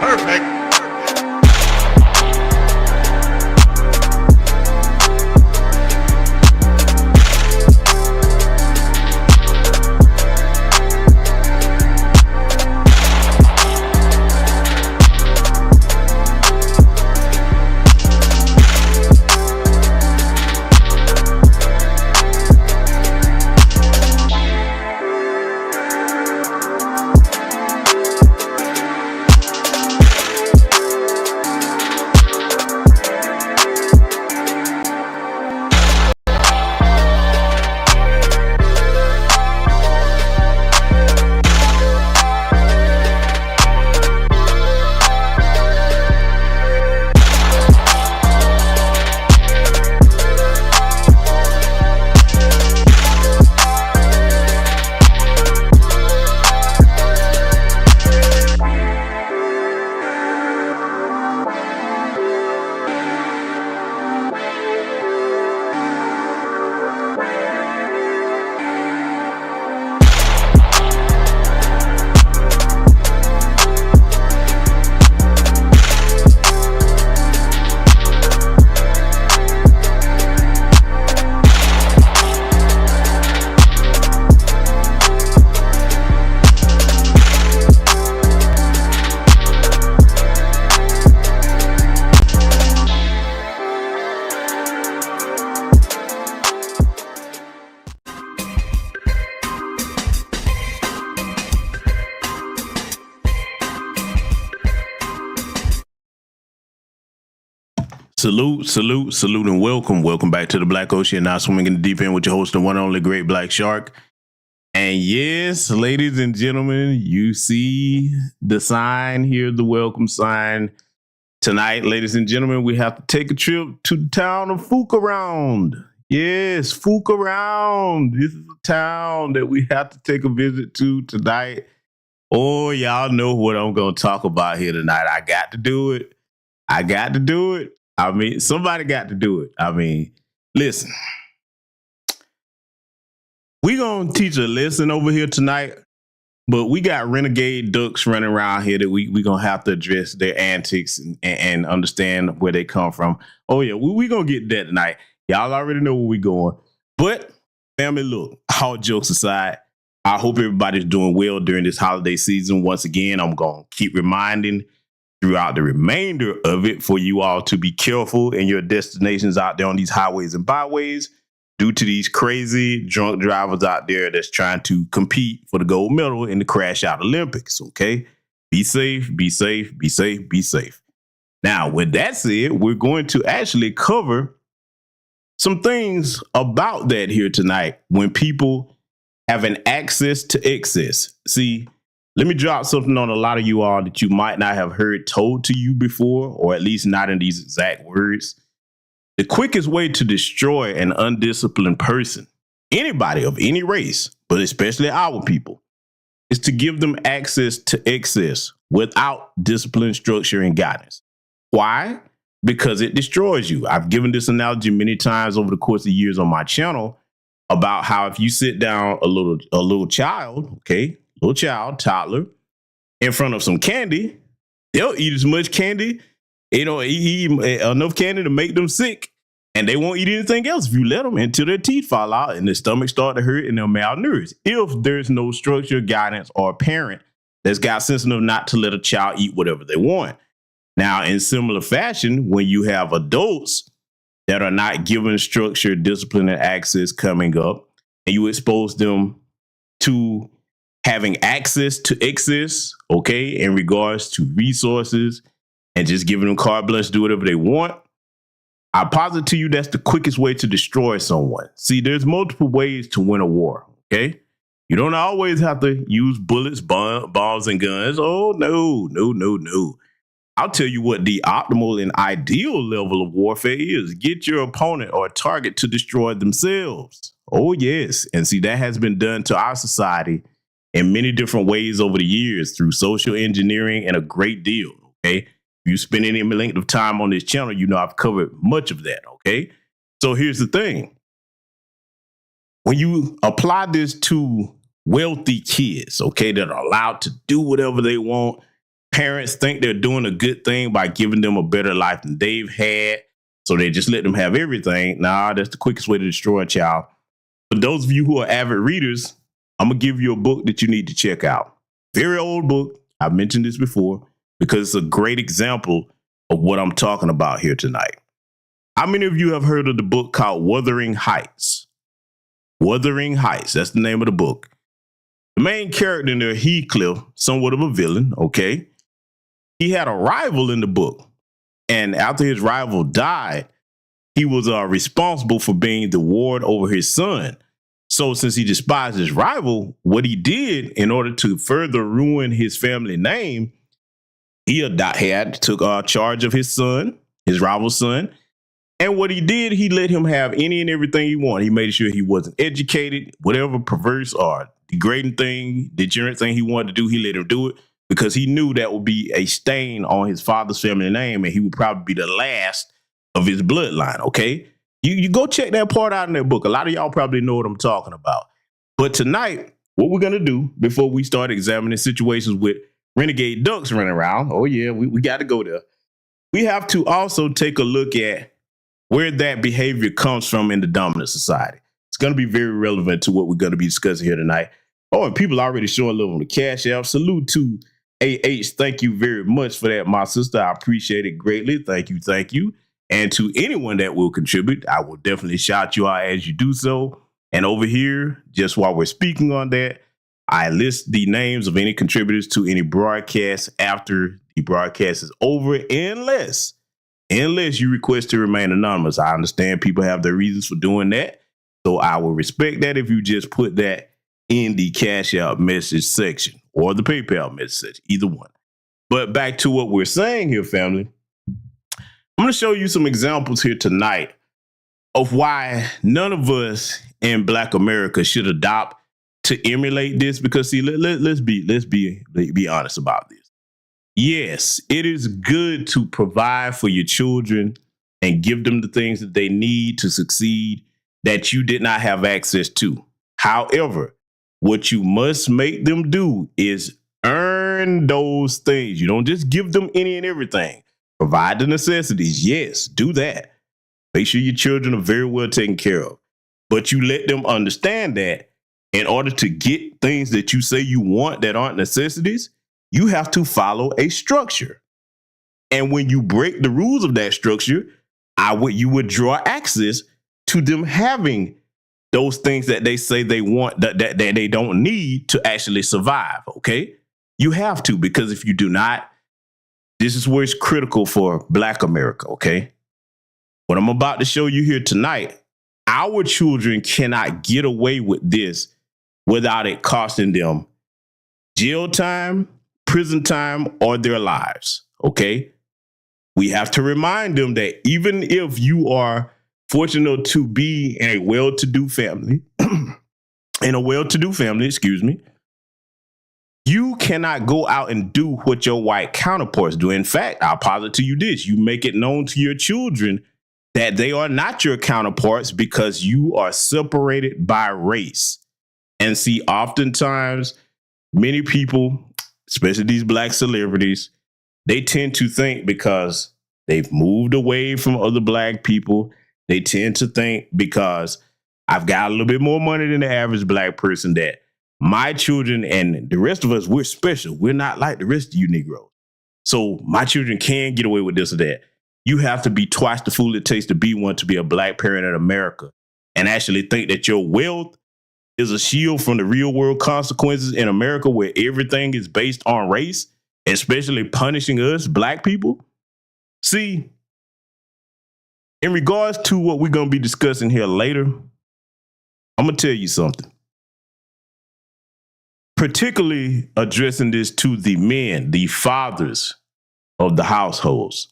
Perfect. Salute, and welcome. Welcome back to the Black Ocean. Now swimming in the deep end with your host, the one and only Great Black Shark. And yes, ladies and gentlemen, you see the sign here, the welcome sign. Tonight, ladies and gentlemen, we have to take a trip to the town of Fukaround. Yes, Fukaround. This is a town that we have to take a visit to tonight. Oh, y'all know what I'm going to talk about here tonight. I got to do it. I mean, somebody got to do it. I mean, listen, we're going to teach a lesson over here tonight, but we got renegade ducks running around here that we going to have to address their antics and understand where they come from. Oh, yeah, we going to get that tonight. Y'all already know where we going. But, family, look, all jokes aside, I hope everybody's doing well during this holiday season. Once again, I'm going to keep reminding throughout the remainder of it for you all to be careful in your destinations out there on these highways and byways due to these crazy drunk drivers out there that's trying to compete for the gold medal in the crash out Olympics. Okay, be safe, be safe, be safe, be safe. Now, with that said, we're going to actually cover some things about that here tonight when people have an access to excess. See, let me drop something on a lot of you all that you might not have heard told to you before, or at least not in these exact words. The quickest way to destroy an undisciplined person, anybody of any race, but especially our people, is to give them access to excess without discipline, structure, and guidance. Why? Because it destroys you. I've given this analogy many times over the course of years on my channel about how if you sit down a little child, okay, little child, toddler, in front of some candy, they'll eat as much candy, eat enough candy to make them sick, and they won't eat anything else if you let them until their teeth fall out and their stomach start to hurt and they're malnourished. If there's no structure, guidance, or a parent that's got sense enough not to let a child eat whatever they want. Now, in similar fashion, when you have adults that are not given structure, discipline, and access coming up, and you expose them to having access to excess, okay, in regards to resources and just giving them carte blanche to do whatever they want, I posit to you that's the quickest way to destroy someone. See, there's multiple ways to win a war, okay? You don't always have to use bullets, bombs, and guns. Oh, no. I'll tell you what the optimal and ideal level of warfare is. Get your opponent or target to destroy themselves. Oh, yes. And see, that has been done to our society in many different ways over the years through social engineering and a great deal, okay? If you spend any length of time on this channel, you know I've covered much of that, okay? So here's the thing. When you apply this to wealthy kids, okay, that are allowed to do whatever they want, parents think they're doing a good thing by giving them a better life than they've had. So they just let them have everything. Nah, that's the quickest way to destroy a child. For those of you who are avid readers, I'm going to give you a book that you need to check out. Very old book. I've mentioned this before because it's a great example of what I'm talking about here tonight. How many of you have heard of the book called Wuthering Heights? Wuthering Heights. That's the name of the book. The main character in there, Heathcliff, somewhat of a villain, okay? He had a rival in the book. And after his rival died, he was responsible for being the ward over his son. So since he despised his rival, what he did in order to further ruin his family name, he took charge of his son, his rival's son. And what he did, he let him have any and everything he wanted. He made sure he wasn't educated, whatever perverse or degrading thing, degenerate thing he wanted to do, he let him do it because he knew that would be a stain on his father's family name and he would probably be the last of his bloodline, okay? You go check that part out in that book. A lot of y'all probably know what I'm talking about. But tonight, what we're going to do before we start examining situations with renegade ducks running around, oh yeah, we got to go there. We have to also take a look at where that behavior comes from in the dominant society. It's going to be very relevant to what we're going to be discussing here tonight. Oh, and people already showing love on the Cash App. Salute to AH. Thank you very much for that, my sister. I appreciate it greatly. Thank you. Thank you. And to anyone that will contribute, I will definitely shout you out as you do so. And over here, just while we're speaking on that, I list the names of any contributors to any broadcast after the broadcast is over, unless you request to remain anonymous. I understand people have their reasons for doing that. So I will respect that if you just put that in the Cash App message section or the PayPal message section, either one. But back to what we're saying here, family. I'm going to show you some examples here tonight of why none of us in Black America should adopt to emulate this. Because see, let's be honest about this. Yes, it is good to provide for your children and give them the things that they need to succeed that you did not have access to. However, what you must make them do is earn those things. You don't just give them any and everything. Provide the necessities. Yes, do that. Make sure your children are very well taken care of. But you let them understand that in order to get things that you say you want that aren't necessities, you have to follow a structure. And when you break the rules of that structure, you would draw access to them having those things that they say they want that they don't need to actually survive. Okay, you have to, because if you do not, this is where it's critical for Black America. Okay, what I'm about to show you here tonight, our children cannot get away with this without it costing them jail time, prison time, or their lives. Okay, we have to remind them that even if you are fortunate to be in a well-to-do family, you cannot go out and do what your white counterparts do. In fact, I'll posit to you this: you make it known to your children that they are not your counterparts because you are separated by race. And see, oftentimes, many people, especially these Black celebrities, they tend to think because they've moved away from other Black people, they tend to think because I've got a little bit more money than the average Black person that my children and the rest of us, we're special. We're not like the rest of you Negroes. So my children can get away with this or that. You have to be twice the fool it takes to be one to be a Black parent in America and actually think that your wealth is a shield from the real world consequences in America, where everything is based on race, especially punishing us Black people. See, in regards to what we're going to be discussing here later, I'm going to tell you something. Particularly addressing this to the men, the fathers of the households.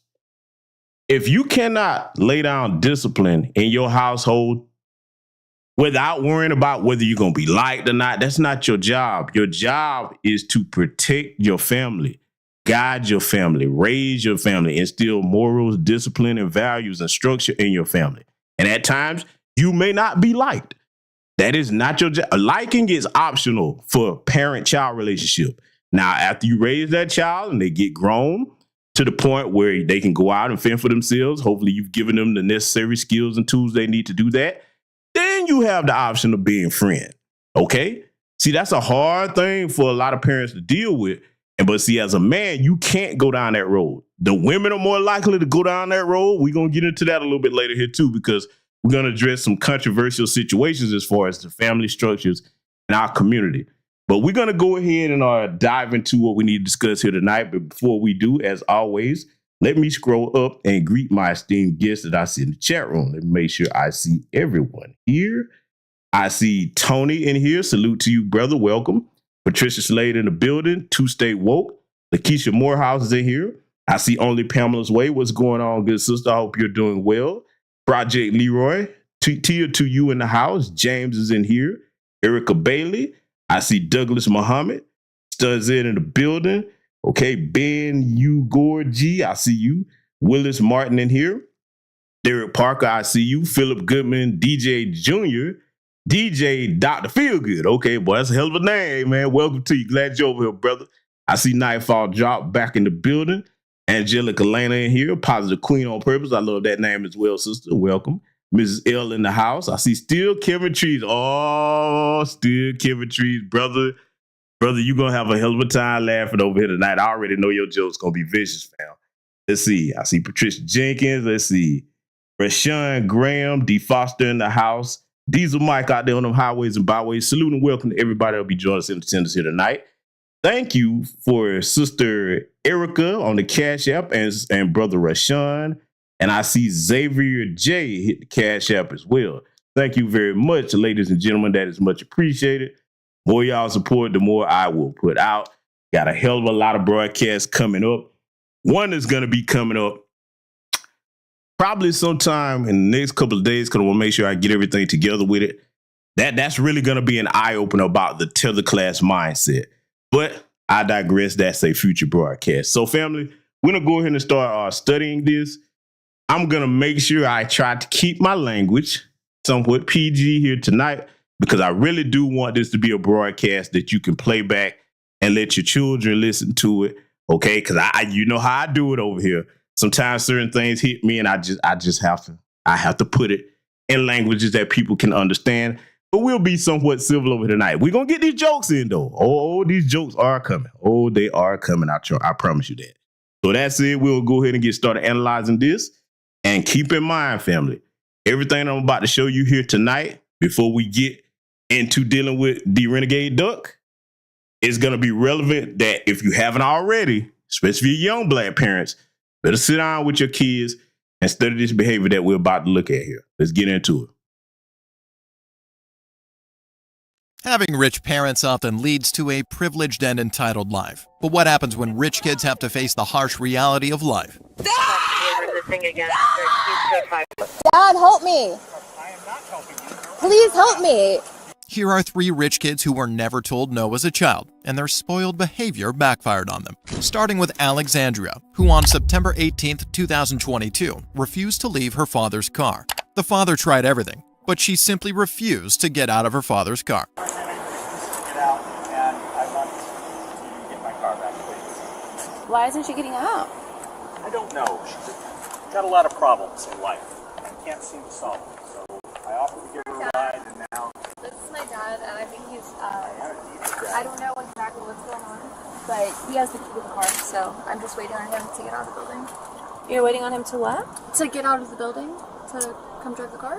If you cannot lay down discipline in your household without worrying about whether you're going to be liked or not, that's not your job. Your job is to protect your family, guide your family, raise your family, instill morals, discipline, and values and structure in your family. And at times, you may not be liked. That is not your job. Liking is optional for parent-child relationship. Now, after you raise that child and they get grown to the point where they can go out and fend for themselves, hopefully you've given them the necessary skills and tools they need to do that, then you have the option of being friend. Okay? See, that's a hard thing for a lot of parents to deal with. But see, as a man, you can't go down that road. The women are more likely to go down that road. We're going to get into that a little bit later here too, because we're going to address some controversial situations as far as the family structures in our community. But we're going to go ahead and dive into what we need to discuss here tonight. But before we do, as always, let me scroll up and greet my esteemed guests that I see in the chat room. Let me make sure I see everyone here. I see Tony in here. Salute to you, brother. Welcome. Patricia Slade in the building. Two State Woke. Lakeisha Morehouse is in here. I see Only Pamela's Way. What's going on, good sister? I hope you're doing well. Project Leroy. Tia to you in the house. James is in here. Erica Bailey. I see Douglas Muhammad. Studs in the building. Okay, Ben U. Gorgie. I see you. Willis Martin in here. Derek Parker. I see you. Philip Goodman. DJ Jr. DJ Dr. Feelgood. Okay, boy, that's a hell of a name, man. Welcome to you. Glad you're over here, brother. I see Nightfall Drop back in the building. Angelica Lana in here. Positive Queen on Purpose. I love that name as well, sister. Welcome. Mrs. L in the house. I see Still Kevin Trees. Oh, Still Kevin Trees, brother. Brother, you're going to have a hell of a time laughing over here tonight. I already know your joke's going to be vicious, fam. Let's see. I see Patricia Jenkins. Let's see. Rashawn Graham, D. Foster in the house. Diesel Mike out there on them highways and byways. Salute and welcome to everybody that'll be joining us in attendance here tonight. Thank you for Sister Erica on the Cash App and Brother Rashawn. And I see Xavier J hit the Cash App as well. Thank you very much, ladies and gentlemen. That is much appreciated. More y'all support, the more I will put out. Got a hell of a lot of broadcasts coming up. One is going to be coming up probably sometime in the next couple of days, because I want to make sure I get everything together with it. That's really going to be an eye-opener about the tether class mindset. But I digress. That's a future broadcast. So, family, we're going to go ahead and start studying this. I'm going to make sure I try to keep my language somewhat PG here tonight, because I really do want this to be a broadcast that you can play back and let your children listen to it. Okay? Because you know how I do it over here. Sometimes certain things hit me and I just have to put it in languages that people can understand. But we'll be somewhat civil over tonight. We're going to get these jokes in, though. Oh, these jokes are coming. Oh, they are coming. I promise you that. So that's it. We'll go ahead and get started analyzing this. And keep in mind, family, everything I'm about to show you here tonight, before we get into dealing with the Renegade Duck, is going to be relevant that if you haven't already, especially young Black parents, better sit down with your kids and study this behavior that we're about to look at here. Let's get into it. Having rich parents often leads to a privileged and entitled life. But what happens when rich kids have to face the harsh reality of life? Dad, help me! I am not helping you. Please help me! Here are 3 rich kids who were never told no as a child, and their spoiled behavior backfired on them. Starting with Alexandria, who on September 18th, 2022, refused to leave her father's car. The father tried everything, but she simply refused to get out of her father's car. Get out, and I want to get my car back, please. Why isn't she getting out? I don't know. She's got a lot of problems in life. I can't seem to solve them. So I offered to give her a ride, and now... This is my dad, and I think he's, I don't know exactly what's going on, but he has the key to the car, so I'm just waiting on him to get out of the building. You're waiting on him to what? To get out of the building, to come drive the car.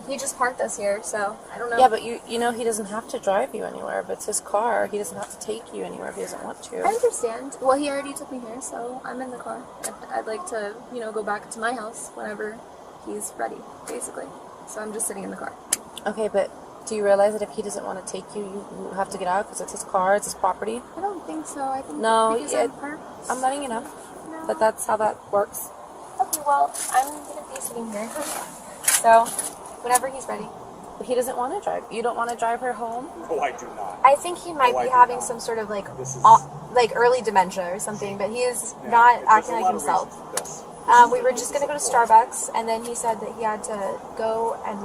He just parked us here, so I don't know. Yeah, but you know he doesn't have to drive you anywhere, but it's his car. He doesn't have to take you anywhere if he doesn't want to. I understand. Well, he already took me here, so I'm in the car. I'd like to, go back to my house whenever he's ready, basically. So I'm just sitting in the car. Okay, but do you realize that if he doesn't want to take you, you have to get out because it's his car, it's his property? I don't think so. I think no, because I'm letting you know. No. But that's how that works. Okay, well, I'm going to be sitting here. So, whenever he's ready. But he doesn't want to drive. You don't want to drive her home? No, I do not. I think he might be having some sort of like early dementia or something, but he is not acting like himself. We were just going to go to Starbucks, and then he said that he had to go and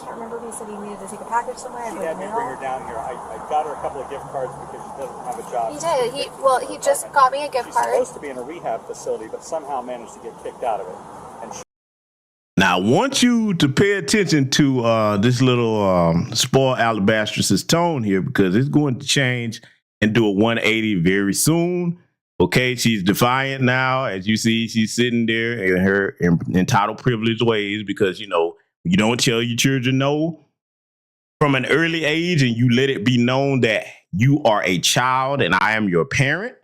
can't remember if he said he needed to take a package somewhere. She had me bring her down here. I got her a couple of gift cards because she doesn't have a job. He did. He just got me a gift She's card. supposed to be in a rehab facility, but somehow managed to get kicked out of it. And Now, I want you to pay attention to this little spoiled alabastress's tone here, because it's going to change and do a 180 very soon. Okay, she's defiant now. As you see, she's sitting there in her entitled privileged ways, because, you know, you don't tell your children no from an early age, and you let it be known that you are a child and I am your parent.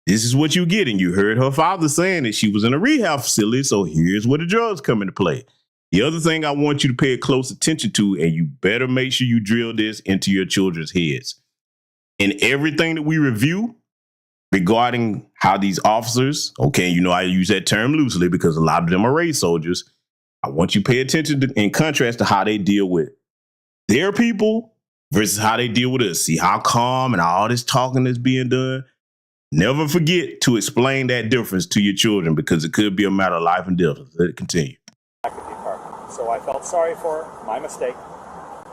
This is what you get. And you heard her father saying that she was in a rehab facility, so here's where the drugs come into play. The other thing I want you to pay close attention to, and you better make sure you drill this into your children's heads. In everything that we review regarding how these officers, okay, you know, I use that term loosely because a lot of them are race soldiers. I want you to pay attention to, in contrast to how they deal with their people versus how they deal with us. See how calm and all this talking is being done. Never forget to explain that difference to your children, because it could be a matter of life and death. Let it continue. so I felt sorry for her, my mistake.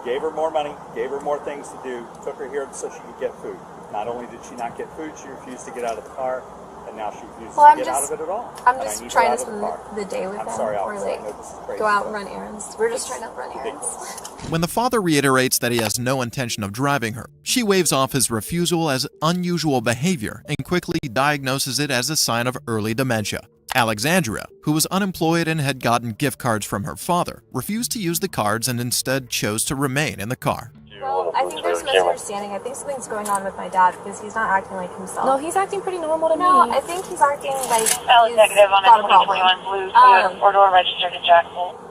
Gave her more money, gave her more things to do, took her here so she could get food. Not only did she not get food, she refused to get out of the car, and now she refuses to get out of it at all. I'm just trying to spend the day with them, sorry, or officer, like I know this is crazy, go out and run errands. We're just trying to run errands. When the father reiterates that he has no intention of driving her, she waves off his refusal as unusual behavior and quickly diagnoses it as a sign of early dementia. Alexandria, who was unemployed and had gotten gift cards from her father, refused to use the cards and instead chose to remain in the car. Well, I think there's a misunderstanding. I think something's going on with my dad because he's not acting like himself. No, he's acting pretty normal to me. No, I think he's acting like he's negative on got a a problem. 2021 blue four-door registered to Jacksonville.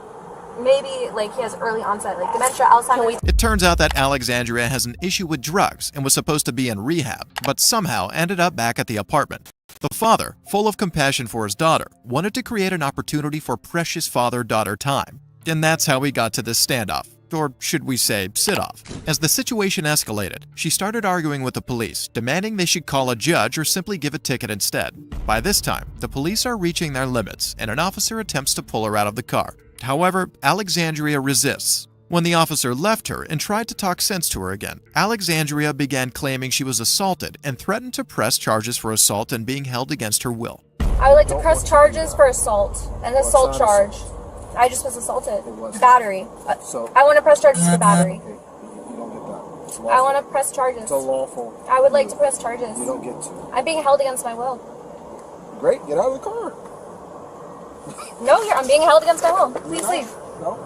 Maybe like he has early onset, like dementia, Alzheimer's. It turns out that Alexandria has an issue with drugs and was supposed to be in rehab, but somehow ended up back at the apartment. The father, full of compassion for his daughter, wanted to create an opportunity for precious father-daughter time. And that's how we got to this standoff. Or should we say, sit-off. As the situation escalated, she started arguing with the police, demanding they should call a judge or simply give a ticket instead. By this time, the police are reaching their limits, and an officer attempts to pull her out of the car. However, Alexandria resists. When the officer left her and tried to talk sense to her again, Alexandria began claiming she was assaulted and threatened to press charges for assault and being held against her will. I would like to press charges for assault, an assault charge. I just was assaulted. Battery. So I want to press charges for battery. you don't get that. It's I lawful. want to press charges. It's a lawful. I would like to press charges. You don't get to. I'm being held against my will. Great, get out of the car. No, I'm being held against my will. Please leave. No.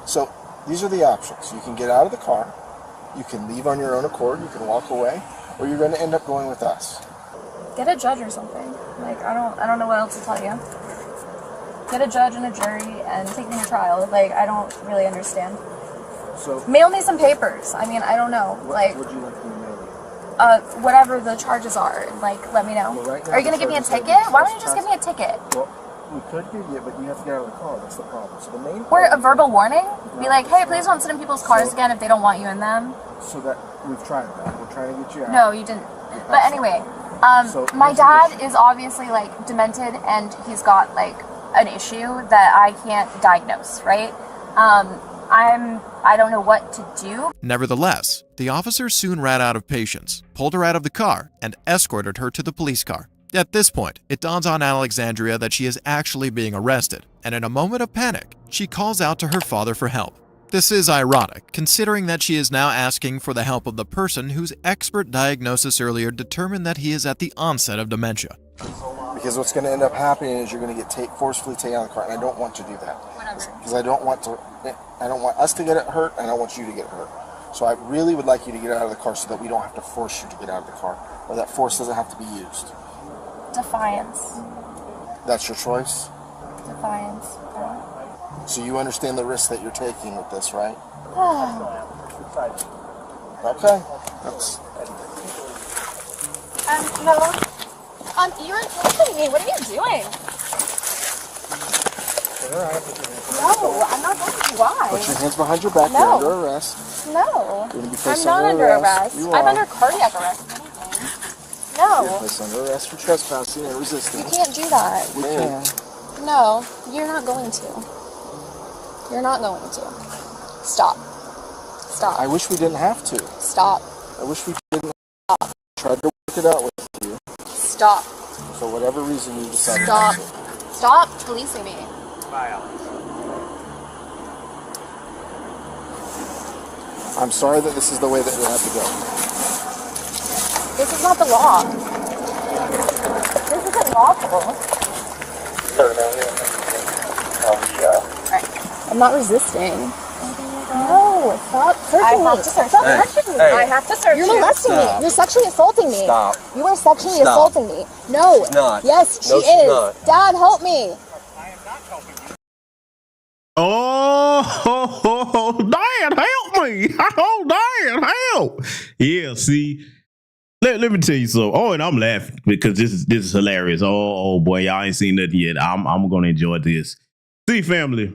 So these are the options. You can get out of the car. You can leave on your own accord. You can walk away, or you're going to end up going with us. Get a judge or something. Like I don't know what else to tell you. Get a judge and a jury and take me to trial. Like I don't really understand. So Mail me some papers. I mean, I don't know. what would you like me to mail you? Whatever the charges are. Like let me know. Well, right now Are you gonna the give me a charges ticket? are- Why don't you just give me a ticket? Well, we could give you, but you have to get out of the car. That's the problem. So the main Or a problem- verbal warning? Be like, hey, please don't sit in people's cars again if they don't want you in them. So that we've tried that. We're trying to get you out. No, you didn't. But anyway, So, my here's the dad issue. is obviously like demented and he's got like an issue that I can't diagnose, right? I don't know what to do. Nevertheless, the officer soon ran out of patience, pulled her out of the car, and escorted her to the police car. At this point, it dawns on Alexandria that she is actually being arrested, and in a moment of panic, she calls out to her father for help. This is ironic, considering that she is now asking for the help of the person whose expert diagnosis earlier determined that he is at the onset of dementia. Because what's going to end up happening is you're going to get forcefully taken out of the car, and I don't want to do that. Whatever. Because I don't want us to get hurt, and I don't want you to get hurt. So I really would like you to get out of the car so that we don't have to force you to get out of the car, or that force doesn't have to be used. Defiance. That's your choice. Defiance. So you understand the risk that you're taking with this, right? Okay. That's, No. You're insulting me. What are you doing? No, I'm not going to. Why? put your hands behind your back. No. You're under arrest. No. You're going to be I'm placed not under arrest. You I'm are. under cardiac arrest. You're No. placed under arrest for trespassing and You resistance. can't do that. We can. No, you're not going to. You're not going to. Stop. Stop. I wish we didn't have to. Stop. I wish we didn't have to. Tried to work it out with you. Stop. For whatever reason you decided Stop. not to. Stop policing me. Bye, Alex. I'm sorry that this is the way that we have to go. This is not the law. This isn't lawful. Alright. I'm not resisting. No, stop searching me. Stop touching me. I have to search You're you. molesting me. You're sexually assaulting me. Stop. You are sexually Stop. assaulting me. No. She's not. Yes, she No, she's is. not. Dad, help me. I am not helping you. Oh, Dad, help me. Oh, Dad, help. Yeah, see, let me tell you something. Oh, and I'm laughing because this is hilarious. Oh boy, y'all ain't seen nothing yet. I'm going to enjoy this. See, family,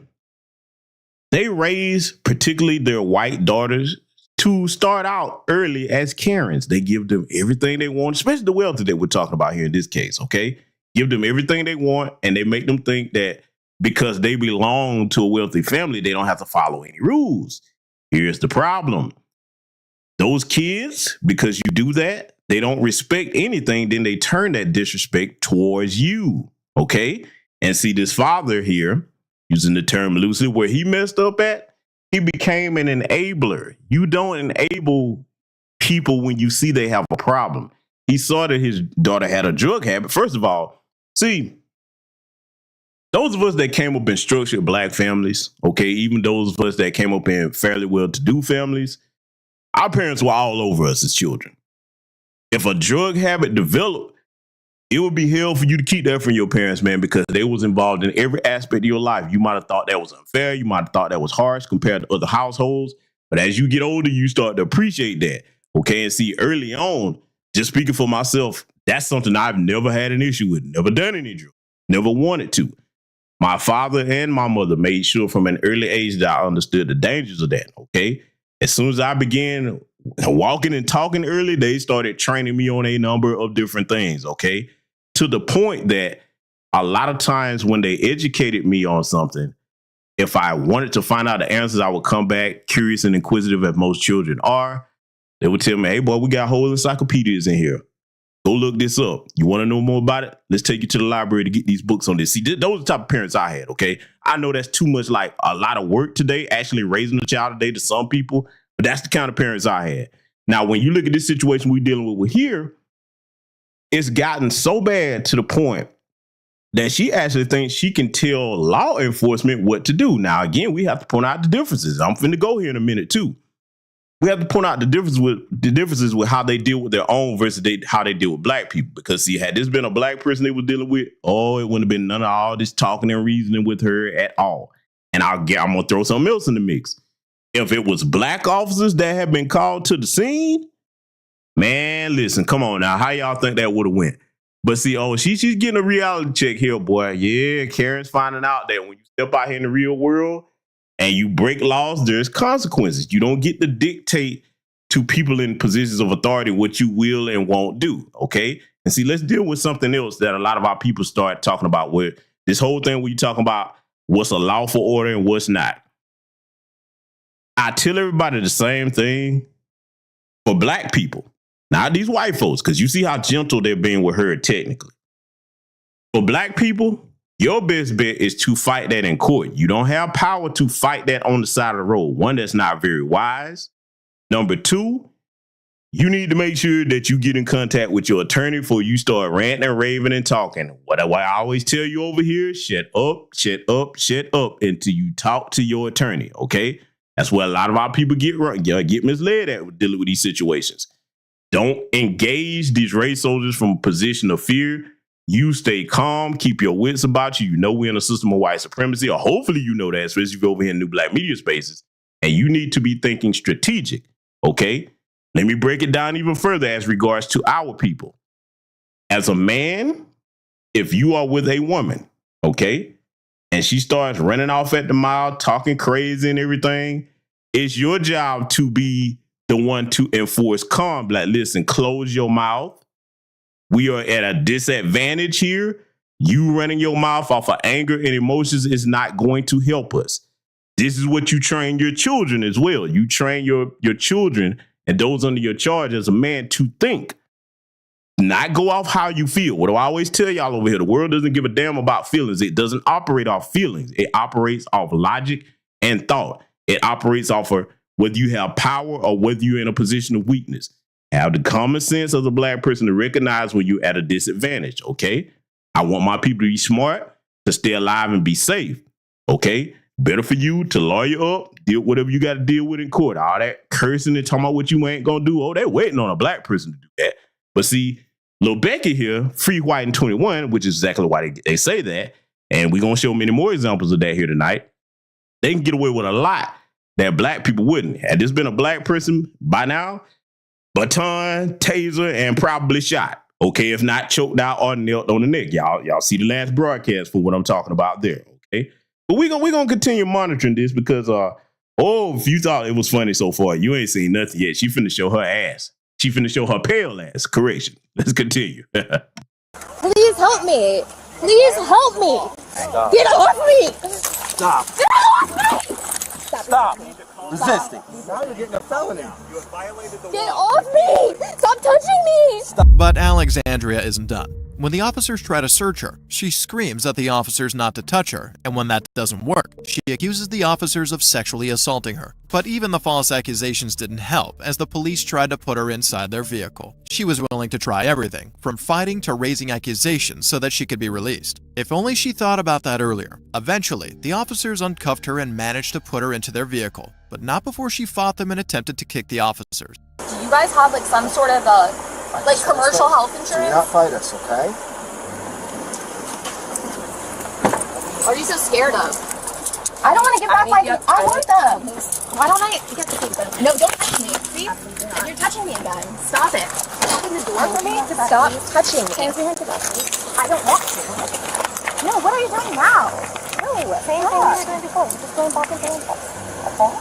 they raise particularly their white daughters to start out early as Karens. They give them everything they want, especially the wealthy that we're talking about here in this case, okay? Give them everything they want, and they make them think that because they belong to a wealthy family, they don't have to follow any rules. Here's the problem. Those kids, because you do that, they don't respect anything, then they turn that disrespect towards you, okay? And see, this father here, using the term loosely, where he messed up at, he became an enabler. You don't enable people when you see they have a problem. He saw that his daughter had a drug habit. First of all, see, those of us that came up in structured black families, okay, even those of us that came up in fairly well-to-do families, our parents were all over us as children. If a drug habit developed, it would be hell for you to keep that from your parents, man, because they was involved in every aspect of your life. You might have thought that was unfair. You might have thought that was harsh compared to other households. But as you get older, you start to appreciate that. Okay. And see, early on, just speaking for myself, that's something I've never had an issue with. Never done any drugs. Never wanted to. My father and my mother made sure from an early age that I understood the dangers of that. Okay. As soon as I began walking and talking early, they started training me on a number of different things. Okay. To the point that a lot of times when they educated me on something, if I wanted to find out the answers, I would come back curious and inquisitive as most children are. They would tell me, hey, boy, we got whole encyclopedias in here. Go look this up. You want to know more about it? Let's take you to the library to get these books on this. See, those are the type of parents I had, okay? I know that's too much, like a lot of work today, actually raising a child today to some people, but that's the kind of parents I had. Now, when you look at this situation we're dealing with here, it's gotten so bad to the point that she actually thinks she can tell law enforcement what to do. Now, again, we have to point out the differences. I'm finna go here in a minute, too. We have to point out the differences with how they deal with their own versus how they deal with black people. Because, see, had this been a black person they were dealing with, oh, it wouldn't have been none of all this talking and reasoning with her at all. And I'm going to throw something else in the mix. If it was black officers that had been called to the scene, man, listen, come on now. How y'all think that would have went? But see, she's getting a reality check here, boy. Yeah, Karen's finding out that when you step out here in the real world and you break laws, there's consequences. You don't get to dictate to people in positions of authority what you will and won't do, okay? And see, let's deal with something else that a lot of our people start talking about, where this whole thing where you talking about what's a lawful order and what's not. I tell everybody the same thing for black people. Not these white folks, because you see how gentle they're being with her technically. For black people, your best bet is to fight that in court. You don't have power to fight that on the side of the road. One, that's not very wise. Number two, you need to make sure that you get in contact with your attorney before you start ranting and raving and talking. What I always tell you over here, shut up, shut up, shut up until you talk to your attorney, okay? That's where a lot of our people get misled at dealing with these situations. Don't engage these race soldiers from a position of fear. You stay calm, keep your wits about you. You know we're in a system of white supremacy, or hopefully you know that, especially if you're over here in new black media spaces. And you need to be thinking strategic, okay? Let me break it down even further as regards to our people. As a man, if you are with a woman, okay, and she starts running off at the mouth, talking crazy and everything, it's your job to be the one to enforce calm. Like, listen, close your mouth. We are at a disadvantage here. You running your mouth off of anger and emotions is not going to help us. This is what you train your children as well. You train your children and those under your charge as a man to think, not go off how you feel. What do I always tell y'all over here? The world doesn't give a damn about feelings. It doesn't operate off feelings. It operates off logic and thought. It operates off of whether you have power or whether you're in a position of weakness. Have the common sense as a black person to recognize when you're at a disadvantage, okay? I want my people to be smart, to stay alive and be safe, okay? Better for you to lawyer up, deal whatever you got to deal with in court. All that cursing and talking about what you ain't going to do. Oh, they're waiting on a black person to do that. But see, Lil Becky here, free white and 21, which is exactly why they say that. And we're going to show many more examples of that here tonight. They can get away with a lot that black people wouldn't. Had this been a black person by now, baton, taser, and probably shot. Okay, if not choked out or knelt on the neck. Y'all see the last broadcast for what I'm talking about there. Okay, but we're gonna continue monitoring this because if you thought it was funny so far, you ain't seen nothing yet. She finna show her ass. She finna show her pale ass. Correction. Let's continue. Please help me. Please help me. Stop. Get off me. Stop. Get off me. Stop. Resisting. Now you're getting a felony. Get off me. Stop touching me. But Alexandria isn't done. When the officers try to search her, she screams at the officers not to touch her, and when that doesn't work, she accuses the officers of sexually assaulting her. But even the false accusations didn't help, as the police tried to put her inside their vehicle. She was willing to try everything, from fighting to raising accusations so that she could be released. If only she thought about that earlier. Eventually, the officers uncuffed her and managed to put her into their vehicle, but not before she fought them and attempted to kick the officers. Do you guys have like some sort of commercial health insurance? Do not fight us, okay? What are you so scared of? I don't want to give back my. I want them. Why don't I get to keep them? No, don't touch me. See? You're touching me again. Stop it. Open the door for me. Stop touching me. I don't want to. No, what are you doing now? No, same thing you were doing before. We're just going back and forth. Okay?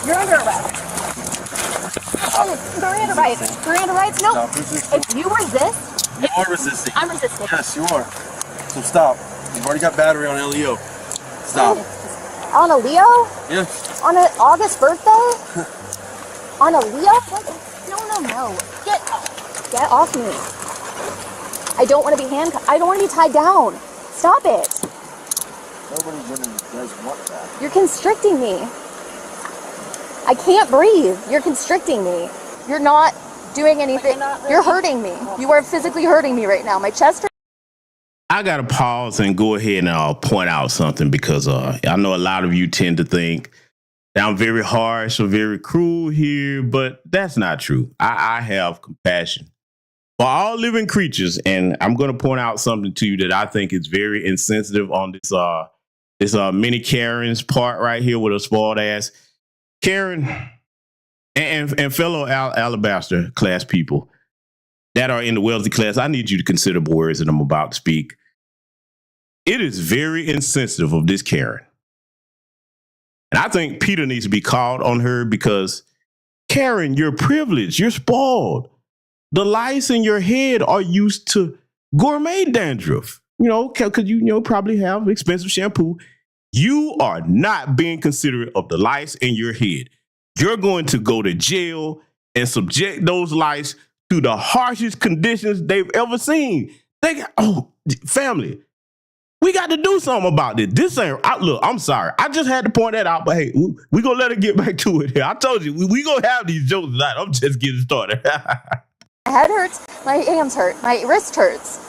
You're under arrest. Miranda rights. Miranda rights? No. If you resist. You are resisting. I'm resisting. Yes, you are. So stop. You've already got battery on LEO. Stop. On a Leo? Yes. On an August birthday? On a Leo? What? No. Get off me. I don't want to be handcuffed. I don't want to be tied down. Stop it. Nobody really does want that. You're constricting me. I can't breathe. You're constricting me. You're not doing anything. You're hurting me. You are physically hurting me right now. My chest hurts. I got to pause and go ahead and point out something because I know a lot of you tend to think that I'm very harsh or very cruel here, but that's not true. I have compassion for all living creatures, and I'm going to point out something to you that I think is very insensitive on this mini Karen's part right here with a spoiled ass. Karen and fellow Alabaster class people that are in the wealthy class, I need you to consider the words that I'm about to speak. It is very insensitive of this Karen. And I think Peter needs to be called on her because, Karen, you're privileged. You're spoiled. The lice in your head are used to gourmet dandruff. Because you probably have expensive shampoo. You are not being considerate of the lice in your head. You're going to go to jail and subject those lice to the harshest conditions they've ever seen. Family, we got to do something about this. This ain't, look, I'm sorry. I just had to point that out, but hey, we going to let her get back to it here. I told you, we going to have these jokes tonight. I'm just getting started. My head hurts. My hands hurt. My wrist hurts.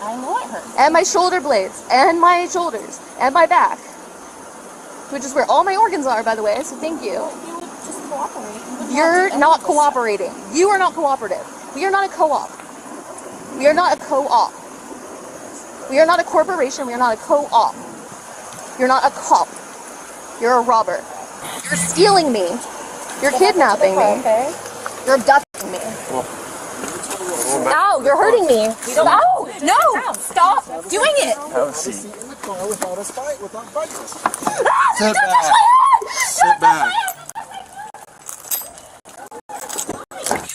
I know it hurts. And my shoulder blades. And my shoulders. And my back. Which is where all my organs are, by the way, so thank you. You would just cooperate. You're not cooperating. You are not cooperative. We are not a co-op. We are not a co-op. We are not a corporation. We are not a co-op. You're not a cop. You're a robber. You're stealing me. You're kidnapping me. Okay. You're abducting me. Ow, you're hurting me. Ow, no, stop doing it. Have a seat in the car without us without fighting us. Sit back. Sit back.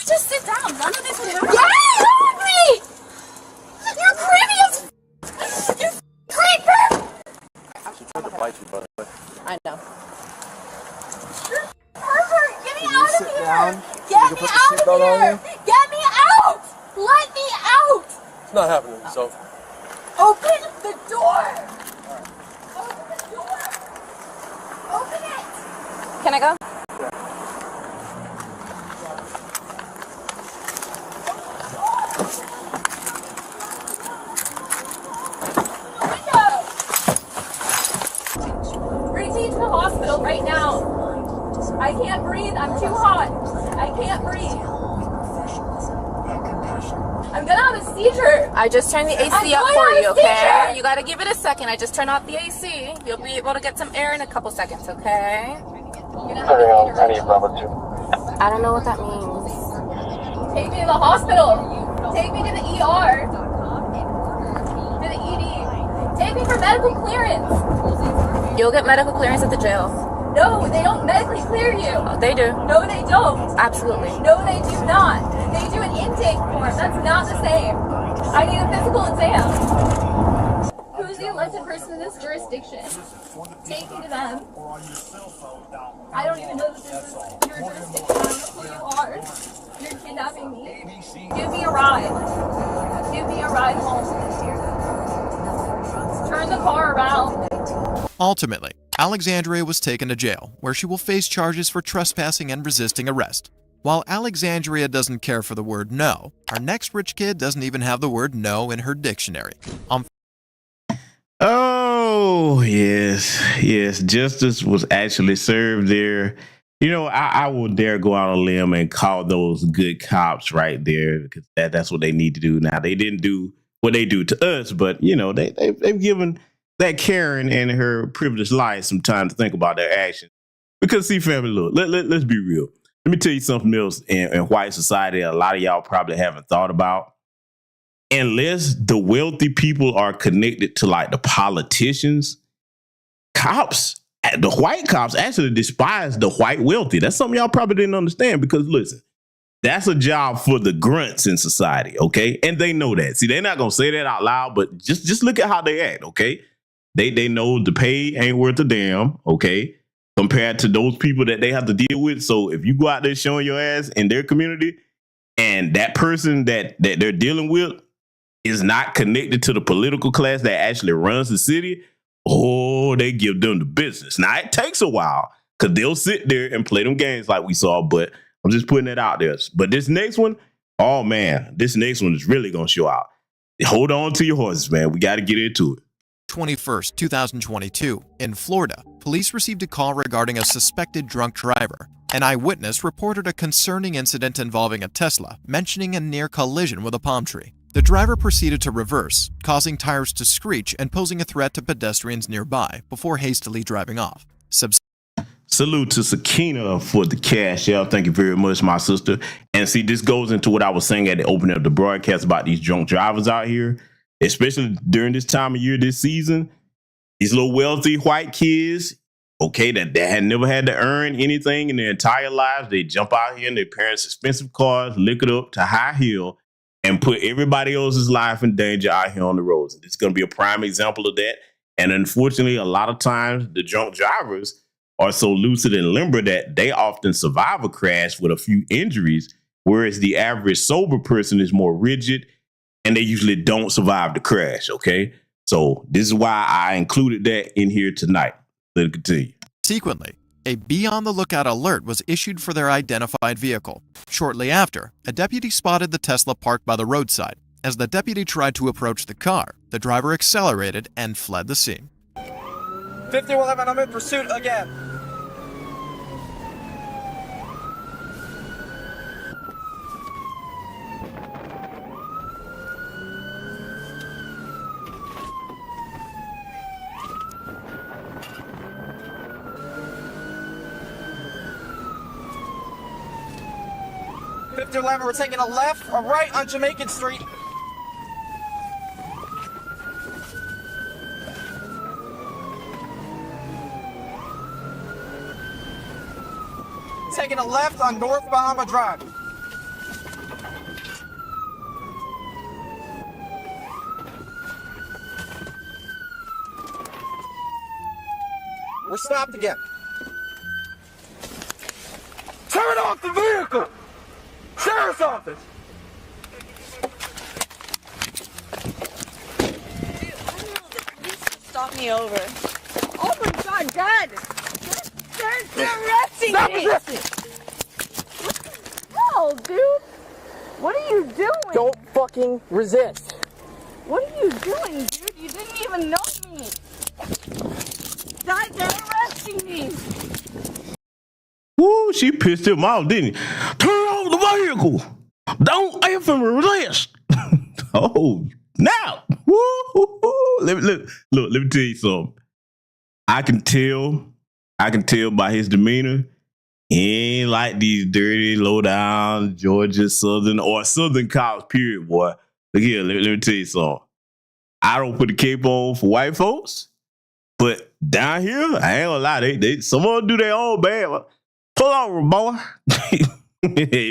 Just sit down. None of this would happen. Get off me! You're creepy as you're creeper! She tried to bite you, but here! Get me out! Let me out! It's not happening, so. Open the door! Open the door! Open it! Can I go? Bring me to the hospital right now. I can't breathe. I'm too hot. I can't breathe. I'm gonna have a seizure. I just turned the AC up for you, okay? You gotta give it a second. I just turned off the AC. You'll be able to get some air in a couple seconds, okay? I don't know what that means. Take me to the hospital. Take me to the ER. To the ED. Take me for medical clearance. You'll get medical clearance at the jail. No, they don't medically clear you. Oh, they do. No, they don't. Absolutely. No, they do not. They do an intake form. That's not the same. I need a physical exam. Who's the elected person in this jurisdiction? Take me to them. I don't even know that this is your jurisdiction. I don't know who you are. You're kidnapping me. Give me a ride. Give me a ride home. Turn the car around. Ultimately, Alexandria was taken to jail, where she will face charges for trespassing and resisting arrest. While Alexandria doesn't care for the word no, our next rich kid doesn't even have the word no in her dictionary. Oh, yes. Yes. Justice was actually served there. You know, I will dare go out on a limb and call those good cops right there, because that's what they need to do. Now, they didn't do what they do to us, but, you know, they've given that Karen and her privileged life some time to think about their actions. Because, see, family, look, let's be real. Let me tell you something else in white society a lot of y'all probably haven't thought about. Unless the wealthy people are connected to, like, the politicians, cops, the white cops actually despise the white wealthy. That's something y'all probably didn't understand, because, listen, that's a job for the grunts in society, okay? And they know that. See, they're not going to say that out loud, but just look at how they act, okay? They know the pay ain't worth a damn, okay, compared to those people that they have to deal with. So if you go out there showing your ass in their community and that person that they're dealing with is not connected to the political class that actually runs the city, oh, they give them the business. Now, it takes a while because they'll sit there and play them games like we saw, but I'm just putting it out there. But this next one, oh, man, this next one is really going to show out. Hold on to your horses, man. We got to get into it. 21st, 2022, in Florida, police received a call regarding a suspected drunk driver. An eyewitness reported a concerning incident involving a Tesla, mentioning a near collision with a palm tree. The driver proceeded to reverse, causing tires to screech and posing a threat to pedestrians nearby before hastily driving off. Salute to Sakina for the cash out. Thank you very much, my sister. And see, this goes into what I was saying at the opening of the broadcast about these drunk drivers out here, especially during this time of year, this season. These little wealthy white kids, okay, that had never had to earn anything in their entire lives. They jump out here in their parents' expensive cars, lick it up to high heel, and put everybody else's life in danger out here on the roads. It's going to be a prime example of that. And unfortunately, a lot of times the drunk drivers are so lucid and limber that they often survive a crash with a few injuries, whereas the average sober person is more rigid and they usually don't survive the crash, okay? So this is why I included that in here tonight. Let's continue. Subsequently, a be on the lookout alert was issued for their identified vehicle. Shortly after, a deputy spotted the Tesla parked by the roadside. As the deputy tried to approach the car, the driver accelerated and fled the scene. 5111, I'm in pursuit again. We're taking a left or right on Jamaican Street. Taking a left on North Bahama Drive. We're stopped again. Turn off the vehicle! Stay sheriff's office. Stop me over. Oh my God, Dad! They're arresting me! No, dude! What are you doing? Don't fucking resist. What are you doing, dude? You didn't even know me! Dad, they're arresting me! Woo, she pissed him off, didn't he? Turn off the vehicle. Don't effing resist. Oh, now. Woo. Let me tell you something. I can tell by his demeanor, he ain't like these dirty, low down Georgia Southern or Southern cops, period, boy. Look here, let me tell you something. I don't put the cape on for white folks, but down here, I ain't gonna lie, they some of them do their own bad. Pull over, boy.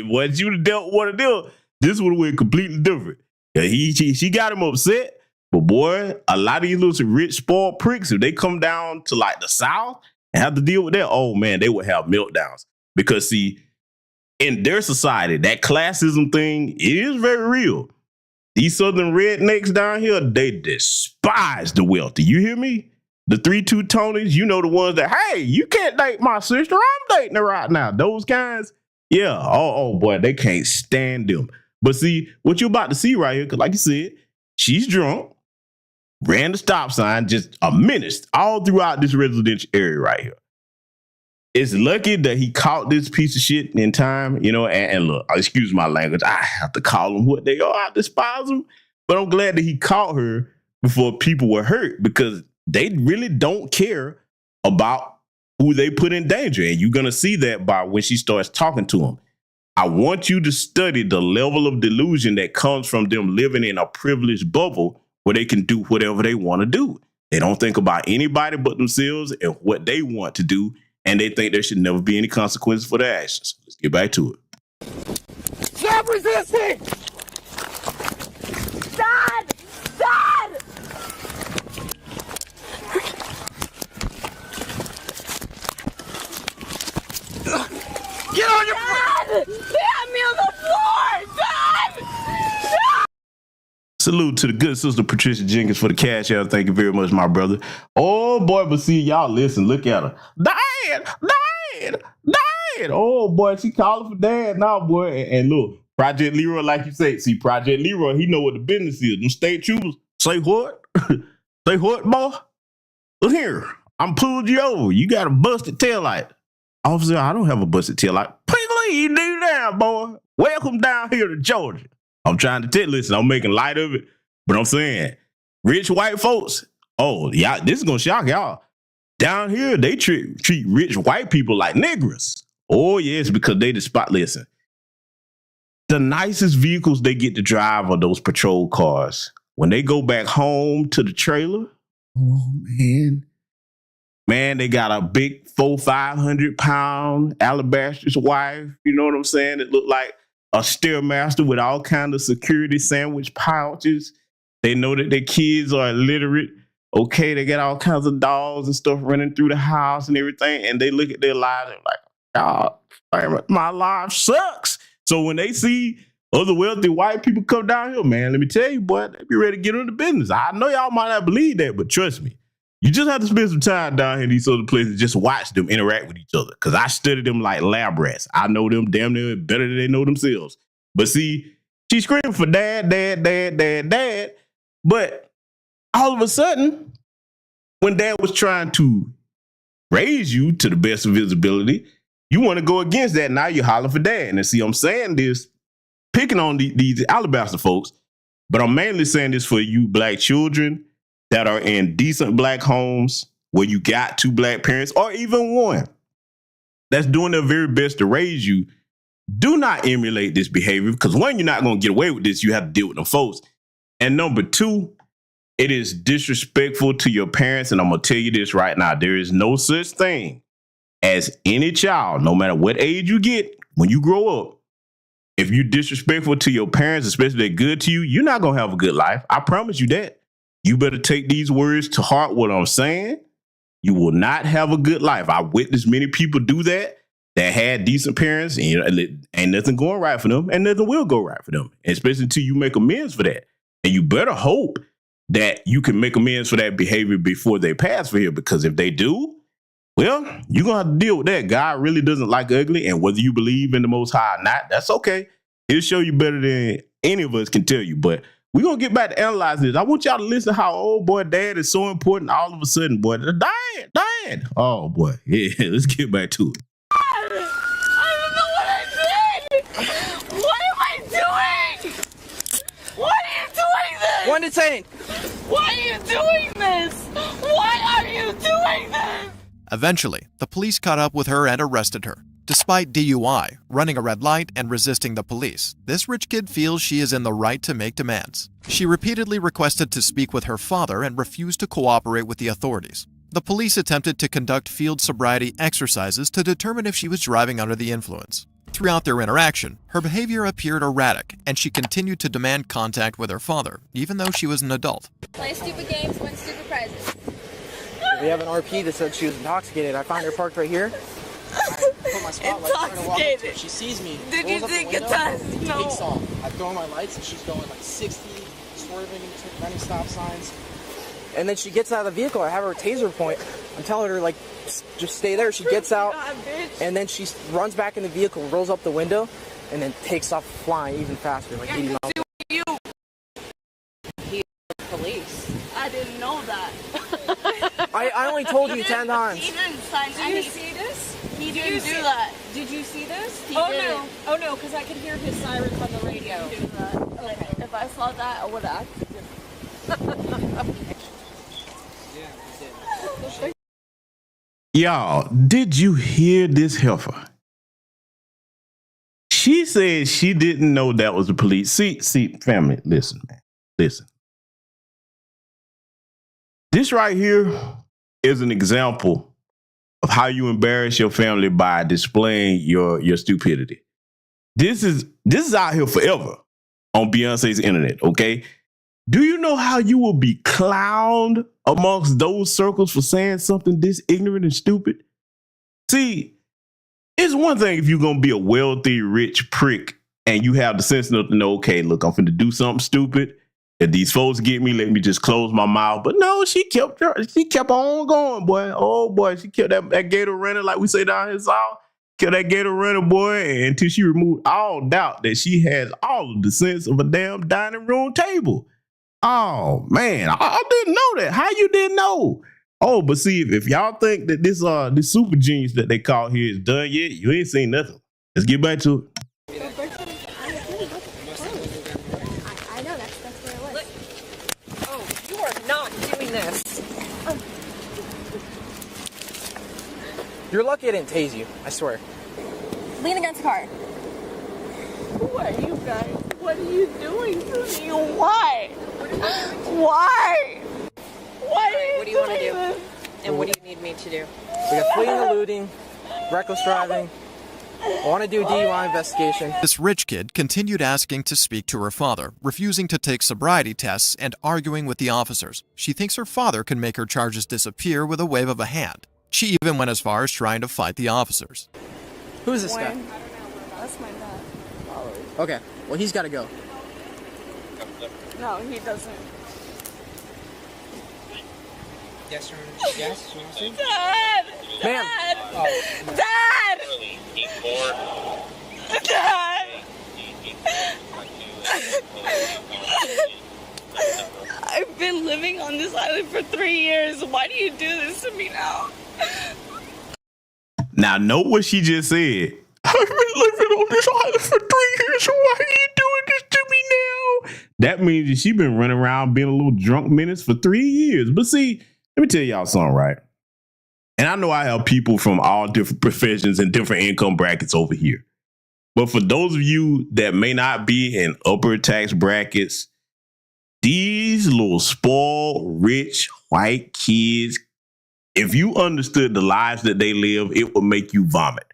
Once you dealt with one of them, this would have went completely different. Yeah, she got him upset, but boy, a lot of these little rich, spoiled pricks, if they come down to like the South and have to deal with that, oh man, they would have meltdowns. Because see, in their society, that classism thing is very real. These Southern rednecks down here, they despise the wealthy. You hear me? The 3-2 Tonys, you know, the ones that, hey, you can't date my sister. I'm dating her right now. Those kinds, yeah. Oh boy, they can't stand them. But see, what you're about to see right here, because like you said, she's drunk, ran the stop sign, just a menace all throughout this residential area right here. It's lucky that he caught this piece of shit in time, you know, and look, excuse my language, I have to call them what they are. I despise them. But I'm glad that he caught her before people were hurt, because they really don't care about who they put in danger. And you're going to see that by when she starts talking to him. I want you to study the level of delusion that comes from them living in a privileged bubble where they can do whatever they want to do. They don't think about anybody but themselves and what they want to do. And they think there should never be any consequences for their actions. Let's get back to it. Stop resisting! Dad! Dad! Get on your... Dad! Get me on the floor! Dad! Dad! Salute to the good sister Patricia Jenkins for the cash out. Thank you very much, my brother. Oh boy, but see, y'all listen, look at her. Dad! Oh boy, she calling for dad now, boy. And look, Project Leroy, like you say, see, Project Leroy, he know what the business is. Them state troopers, say what? Say what, boy? Look here, I'm pulled you over. You got a busted taillight. Officer, I don't have a busted taillight. Please you do now, boy. Welcome down here to Georgia. I'm trying to tell, listen, I'm making light of it, but I'm saying, rich white folks, oh, yeah, this is going to shock y'all. Down here, they treat rich white people like niggers. Oh, yes, because they despise, listen, the nicest vehicles they get to drive are those patrol cars. When they go back home to the trailer, oh, man, they got a big 400-500 pound alabaster wife, you know what I'm saying? It looked like a Stairmaster with all kinds of security sandwich pouches. They know that their kids are illiterate. Okay, they got all kinds of dolls and stuff running through the house and everything. And they look at their lives and like, oh, my life sucks. So when they see other wealthy white people come down here, man, let me tell you, boy, they be ready to get into business. I know y'all might not believe that, but trust me, you just have to spend some time down here in these other places, just watch them interact with each other. Because I study them like lab rats. I know them damn near better than they know themselves. But see, she screaming for dad. But all of a sudden, when dad was trying to raise you to the best of his ability, you want to go against that. Now you're hollering for dad. And see, I'm saying this, picking on these alabaster folks, but I'm mainly saying this for you black children that are in decent black homes where you got 2 black parents or even one that's doing their very best to raise you. Do not emulate this behavior, because one, you're not going to get away with this. You have to deal with them folks. And number 2, it is disrespectful to your parents. And I'm going to tell you this right now. There is no such thing as any child, no matter what age you get, when you grow up, if you're disrespectful to your parents, especially they're good to you, you're not going to have a good life. I promise you that. You better take these words to heart, what I'm saying. You will not have a good life. I witnessed many people do that. that had decent parents, and ain't nothing going right for them, and nothing will go right for them, especially until you make amends for that. And you better hope that you can make amends for that behavior before they pass for here, because if they do, well, you're going to have to deal with that. God really doesn't like ugly, and whether you believe in the Most High or not, that's okay. He'll show you better than any of us can tell you. But we're going to get back to analyzing this. I want y'all to listen to how old boy dad is so important all of a sudden, boy. Dad. Oh, boy. Yeah, let's get back to it. I don't know what I did. What am I doing? Why are you doing this? 1 to 10. Why are you doing this? Why are you doing this? Eventually, the police caught up with her and arrested her. Despite DUI, running a red light, and resisting the police, this rich kid feels she is in the right to make demands. She repeatedly requested to speak with her father and refused to cooperate with the authorities. The police attempted to conduct field sobriety exercises to determine if she was driving under the influence. Throughout their interaction, her behavior appeared erratic, and she continued to demand contact with her father, even though she was an adult. Play stupid games, win stupid prizes. We have an RP that said she was intoxicated. I found her parked right here. I put my spotlight trying to walk up to her. She sees me. Did you take a test? No. Takes off. I throw on my lights and she's going like 60, swerving, running stop signs. And then she gets out of the vehicle. I have her taser point. I'm telling her like, just stay there. She gets out, and then she runs back in the vehicle, rolls up the window, and then takes off flying even faster, like 80 miles. You. He police. I didn't know that. I only told you 10 times. He didn't sign Did any. you see this? He didn't do that. Did you see this? No. Oh no, because I could hear his sirens on the radio. He didn't do that. Okay. If I saw that, I would have acted different. Y'all, did you hear this heifer? She said she didn't know that was the police. See, family, listen, man. Listen. This right here is an example of how you embarrass your family by displaying your stupidity. This is out here forever on Beyonce's internet, okay? Do you know how you will be clowned amongst those circles for saying something this ignorant and stupid? See, it's one thing if you're going to be a wealthy, rich prick and you have the sense enough to know, okay, look, I'm finna do something stupid. If these folks get me, let me just close my mouth. But no, she kept on going, boy. Oh, boy, she kept that gator running like we say down here south. Kept that gator running, boy, until she removed all doubt that she has all of the sense of a damn dining room table. Oh, man, I didn't know that. How you didn't know? Oh, but see, if y'all think that this super genius that they call here is done yet, you ain't seen nothing. Let's get back to it. I know, that's where it was. Oh, you are not doing this. You're lucky I didn't tase you, I swear. Lean against the car. Who are you guys? What are you doing to me? Why? Why? Why are you What do you want to doing do? this? And what do you need me to do? We got fleeing and eluding, reckless driving. I want to do a DUI investigation. This rich kid continued asking to speak to her father, refusing to take sobriety tests and arguing with the officers. She thinks her father can make her charges disappear with a wave of a hand. She even went as far as trying to fight the officers. Who's this guy? That's my dad. Okay, well, he's got to go. No, he doesn't. Yes, sir. Yes, Dad! Ma'am. Dad! Dad! I've been living on this island for 3 years. Why do you do this to me now? Now, know what she just said. I've been living on this island for 3 years, so why are you doing this to me now? That means that she's been running around being a little drunk menace for 3 years. But see, let me tell y'all something, right? And I know I have people from all different professions and different income brackets over here. But for those of you that may not be in upper tax brackets, these little spoiled, rich, white kids, if you understood the lives that they live, it would make you vomit.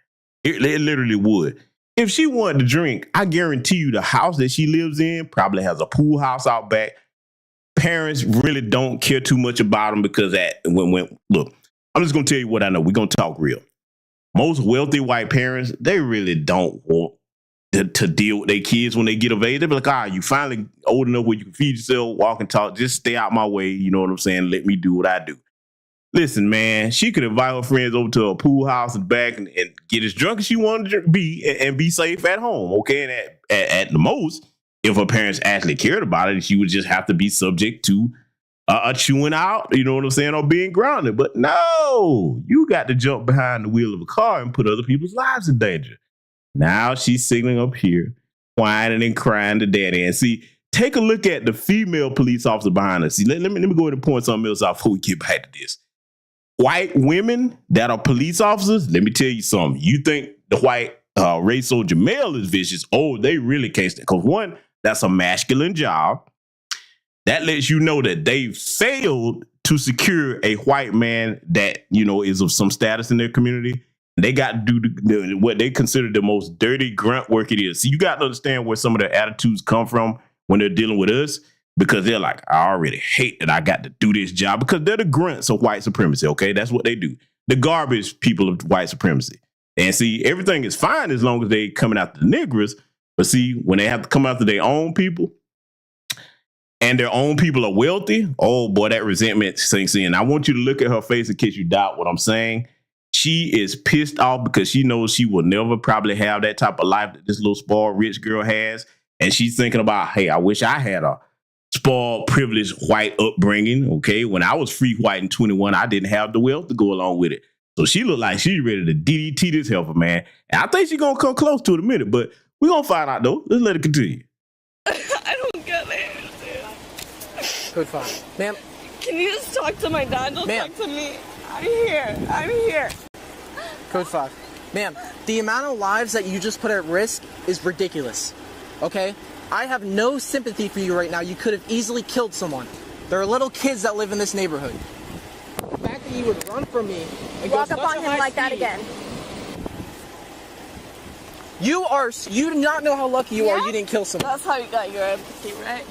It literally would. If she wanted to drink, I guarantee you the house that she lives in probably has a pool house out back. Parents really don't care too much about them because look, I'm just going to tell you what I know. We're going to talk real. most wealthy white parents, they really don't want to deal with their kids when they get of age. They be like, you finally old enough where you can feed yourself, walk and talk. Just stay out my way. You know what I'm saying? Let me do what I do. Listen, man, she could invite her friends over to a pool house and back and get as drunk as she wanted to be and be safe at home. Okay. And at the most, if her parents actually cared about it, she would just have to be subject to a chewing out, you know what I'm saying, or being grounded. But no, you got to jump behind the wheel of a car and put other people's lives in danger. Now she's signaling up here, whining and crying to daddy. And see, take a look at the female police officer behind us. See, let me go ahead and point something else out before we get back to this. White women that are police officers, let me tell you something. You think the white race soldier male is vicious? Oh, they really can't stand. Because one, that's a masculine job. That lets you know that they failed to secure a white man that, you know, is of some status in their community. They got to do what they consider the most dirty grunt work it is. So you got to understand where some of their attitudes come from when they're dealing with us, because they're like, I already hate that I got to do this job, because they're the grunts of white supremacy. Okay, that's what they do. The garbage people of white supremacy. And see, everything is fine as long as they coming after the niggers. But see, when they have to come after their own people, and their own people are wealthy, oh boy, that resentment sinks in. I want you to look at her face in case you doubt what I'm saying. She is pissed off because she knows she will never probably have that type of life that this little spoiled rich girl has. And she's thinking about, hey, I wish I had a spoiled, privileged white upbringing. Okay, when I was free white in 21, I didn't have the wealth to go along with it. So she looked like she's ready to DDT this helper, man. And I think she's going to come close to it in a minute, but we're going to find out, though. Let's let it continue. I don't get it. Code 5. Ma'am. Can you just talk to my dad? Don't talk to me. I'm here. Code 5. Ma'am, the amount of lives that you just put at risk is ridiculous. Okay? I have no sympathy for you right now. You could have easily killed someone. There are little kids that live in this neighborhood. The fact that you would run from me and walk go up on him like that again. You do not know how lucky you are you didn't kill someone. That's how you got your empathy, right?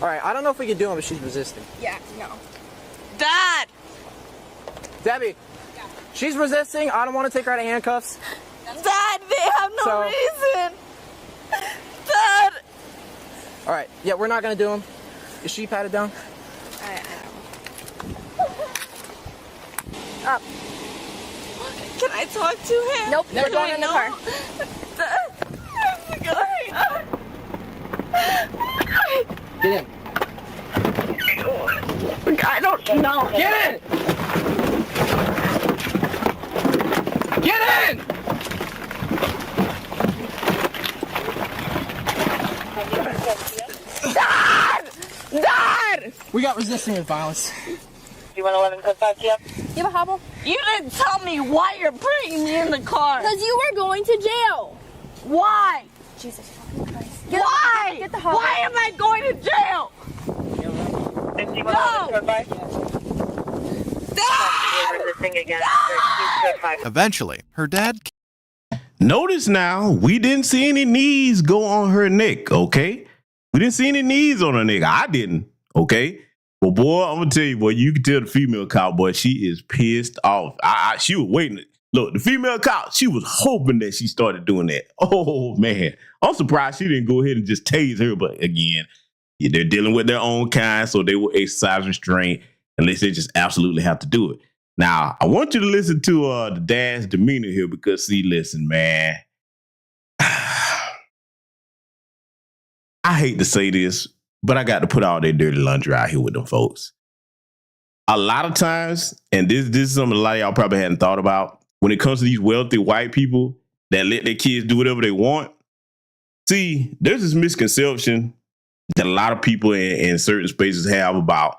Alright, I don't know if we can do it, but she's resisting. Yeah, no. Dad! Debbie, she's resisting. I don't want to take her out of handcuffs. Dad, they have no reason. Dad! Alright, yeah, we're not going to do him. Is she patted down? Up. Can I talk to him? Nope, we're going in the car. Get in. I don't know. Get in! Get in! Dad! Dad! We got resisting and violence. You want 11 code 5 yep? You have a hobble? You didn't tell me why you're bringing me in the car. Because you were going to jail. Why? Jesus fucking Christ. Why? Get the hobble. Why am I going to jail? 51 No. code 5. Dad! Resisting again. Code 5. Eventually, her dad. Notice now, we didn't see any knees go on her neck, okay? We didn't see any knees on her neck. I didn't, okay? Well, boy, I'm going to tell you, boy, you can tell the female cowboy, she is pissed off. She was waiting. Look, the female cop, she was hoping that she started doing that. Oh, man. I'm surprised she didn't go ahead and just tase her. But again, they're dealing with their own kind, so they will exercise restraint unless they just absolutely have to do it. Now, I want you to listen to the dad's demeanor here because, see, listen, man. I hate to say this, but I got to put all their dirty laundry out here with them folks. A lot of times, and this is something a lot of y'all probably hadn't thought about, when it comes to these wealthy white people that let their kids do whatever they want, see, there's this misconception that a lot of people in certain spaces have about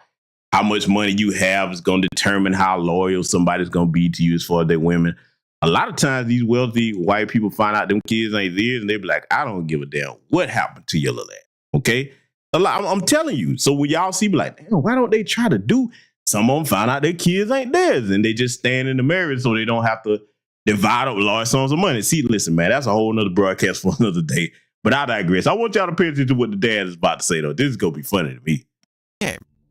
how much money you have is going to determine how loyal somebody's going to be to you as far as their women. A lot of times these wealthy white people find out them kids ain't theirs and they be like, I don't give a damn what happened to your little ass. Okay? I'm telling you. So when y'all see, be like, damn, why don't they try to do? Some of them find out their kids ain't theirs and they just stand in the marriage so they don't have to divide up large sums of money. See, listen, man, that's a whole nother broadcast for another day. But I digress. I want y'all to pay attention to what the dad is about to say, though. This is going to be funny to me.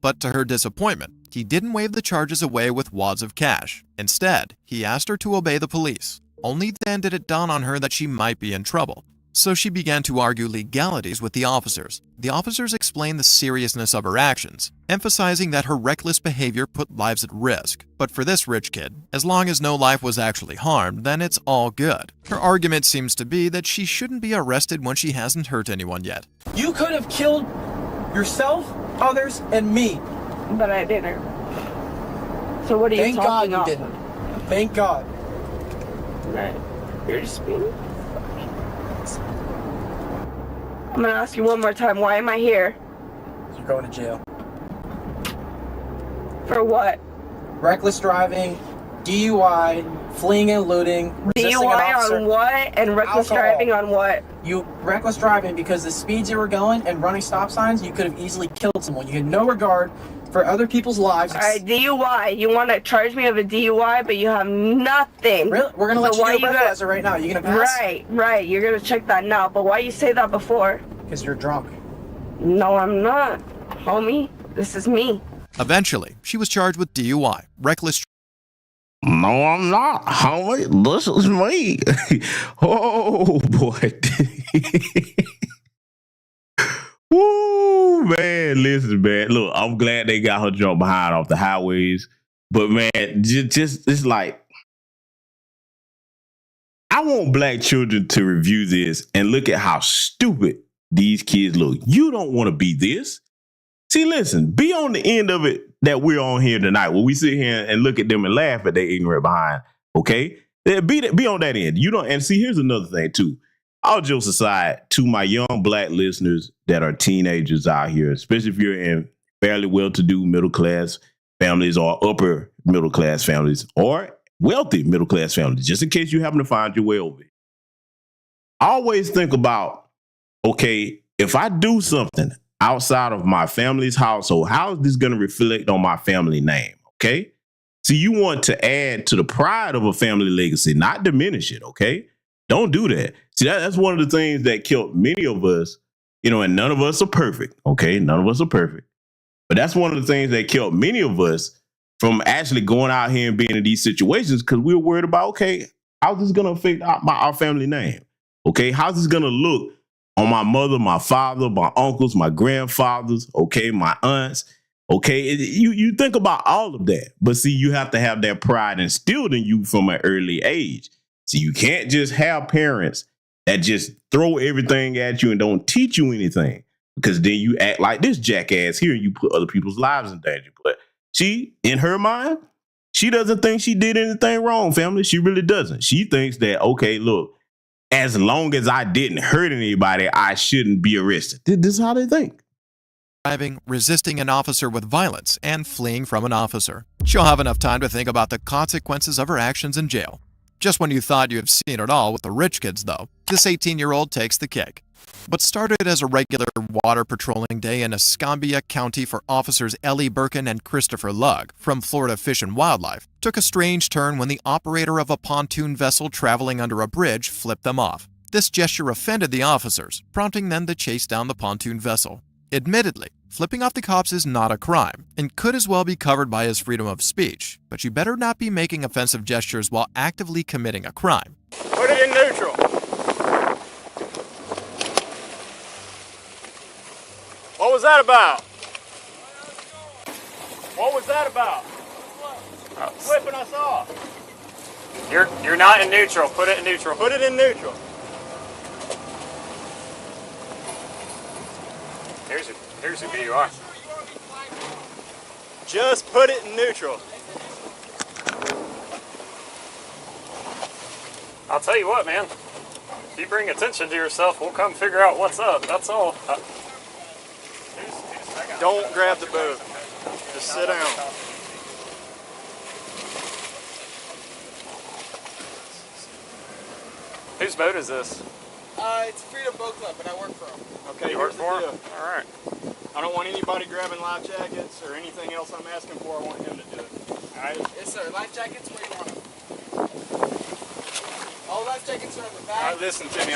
But to her disappointment, He didn't wave the charges away with wads of cash. Instead, he asked her to obey the police. Only then did it dawn on her that she might be in trouble. So she began to argue legalities with the officers. The officers explained the seriousness of her actions, emphasizing that her reckless behavior put lives at risk. But for this rich kid, as long as no life was actually harmed, then it's all good. Her argument seems to be that she shouldn't be arrested when she hasn't hurt anyone yet. You could have killed yourself, others, and me. But I didn't. So what are you Thank talking God you about? didn't. Thank God. Right. You're just being... I'm gonna ask you one more time, why am I here? You're going to jail. For what? Reckless driving, DUI, fleeing and looting, resisting an DUI officer. on what? And reckless Alcohol. driving on what? You reckless driving because the speeds you were going and running stop signs, you could have easily killed someone. You had no regard for other people's lives. Alright, DUI. You want to charge me of a DUI, but you have nothing. Really? We're gonna let So you get a why breathalyzer right now. You gonna pass? Right. You're gonna check that now. But why you say that before? Because you're drunk. No, I'm not, homie. This is me. Eventually, she was charged with DUI, reckless. No, I'm not, homie. This is me. Oh, boy. Woo, man. Listen, man. Look, I'm glad they got her jumped behind off the highways. But, man, just it's like, I want black children to review this and look at how stupid these kids look. You don't want to be this. See, listen, be on the end of it that we're on here tonight, where we sit here and look at them and laugh at their ignorant behind. Okay, be on that end. You don't. And see, here's another thing too. All jokes aside, to my young black listeners that are teenagers out here, especially if you're in fairly well-to-do middle-class families or upper middle-class families or wealthy middle-class families, just in case you happen to find your way over it. Always think about, okay, if I do something outside of my family's household, how is this going to reflect on my family name? Okay. So you want to add to the pride of a family legacy, not diminish it. Okay. Don't do that. See, that's one of the things that killed many of us, and none of us are perfect. Okay. None of us are perfect. But that's one of the things that killed many of us from actually going out here and being in these situations, because we were worried about, okay, how's this going to affect our family name? Okay. How's this going to look on my mother, my father, my uncles, my grandfathers, okay, my aunts, okay? You think about all of that. But see, you have to have that pride instilled in you from an early age. So you can't just have parents that just throw everything at you and don't teach you anything, because then you act like this jackass here and you put other people's lives in danger. But she, in her mind, she doesn't think she did anything wrong, family. She really doesn't. She thinks that, okay, look, as long as I didn't hurt anybody, I shouldn't be arrested. This is how they think. Driving, resisting an officer with violence, and fleeing from an officer. She'll have enough time to think about the consequences of her actions in jail. Just when you thought you have seen it all with the rich kids, though, this 18-year-old takes the cake. What started as a regular water patrolling day in Escambia County for officers Ellie Birkin and Christopher Lugg from Florida Fish and Wildlife took a strange turn when the operator of a pontoon vessel traveling under a bridge flipped them off. This gesture offended the officers, prompting them to chase down the pontoon vessel. Admittedly, flipping off the cops is not a crime and could as well be covered by his freedom of speech, but you better not be making offensive gestures while actively committing a crime. Put it in neutral. What was that about? What was that about? Flipping us off. You're not in neutral. Put it in neutral. Put it in neutral. Here's who you are. Just put it in neutral. I'll tell you what, man. If you bring attention to yourself, we'll come figure out what's up. That's all. Don't grab the boat. Just sit down. Whose boat is this? It's Freedom Boat Club, but I work for them. Okay, you work for him? All right. I don't want anybody grabbing life jackets or anything else I'm asking for. I want him to do it. All right? Yes, sir. Life jackets, where you want them? All life jackets are in the back. All right, listen to me.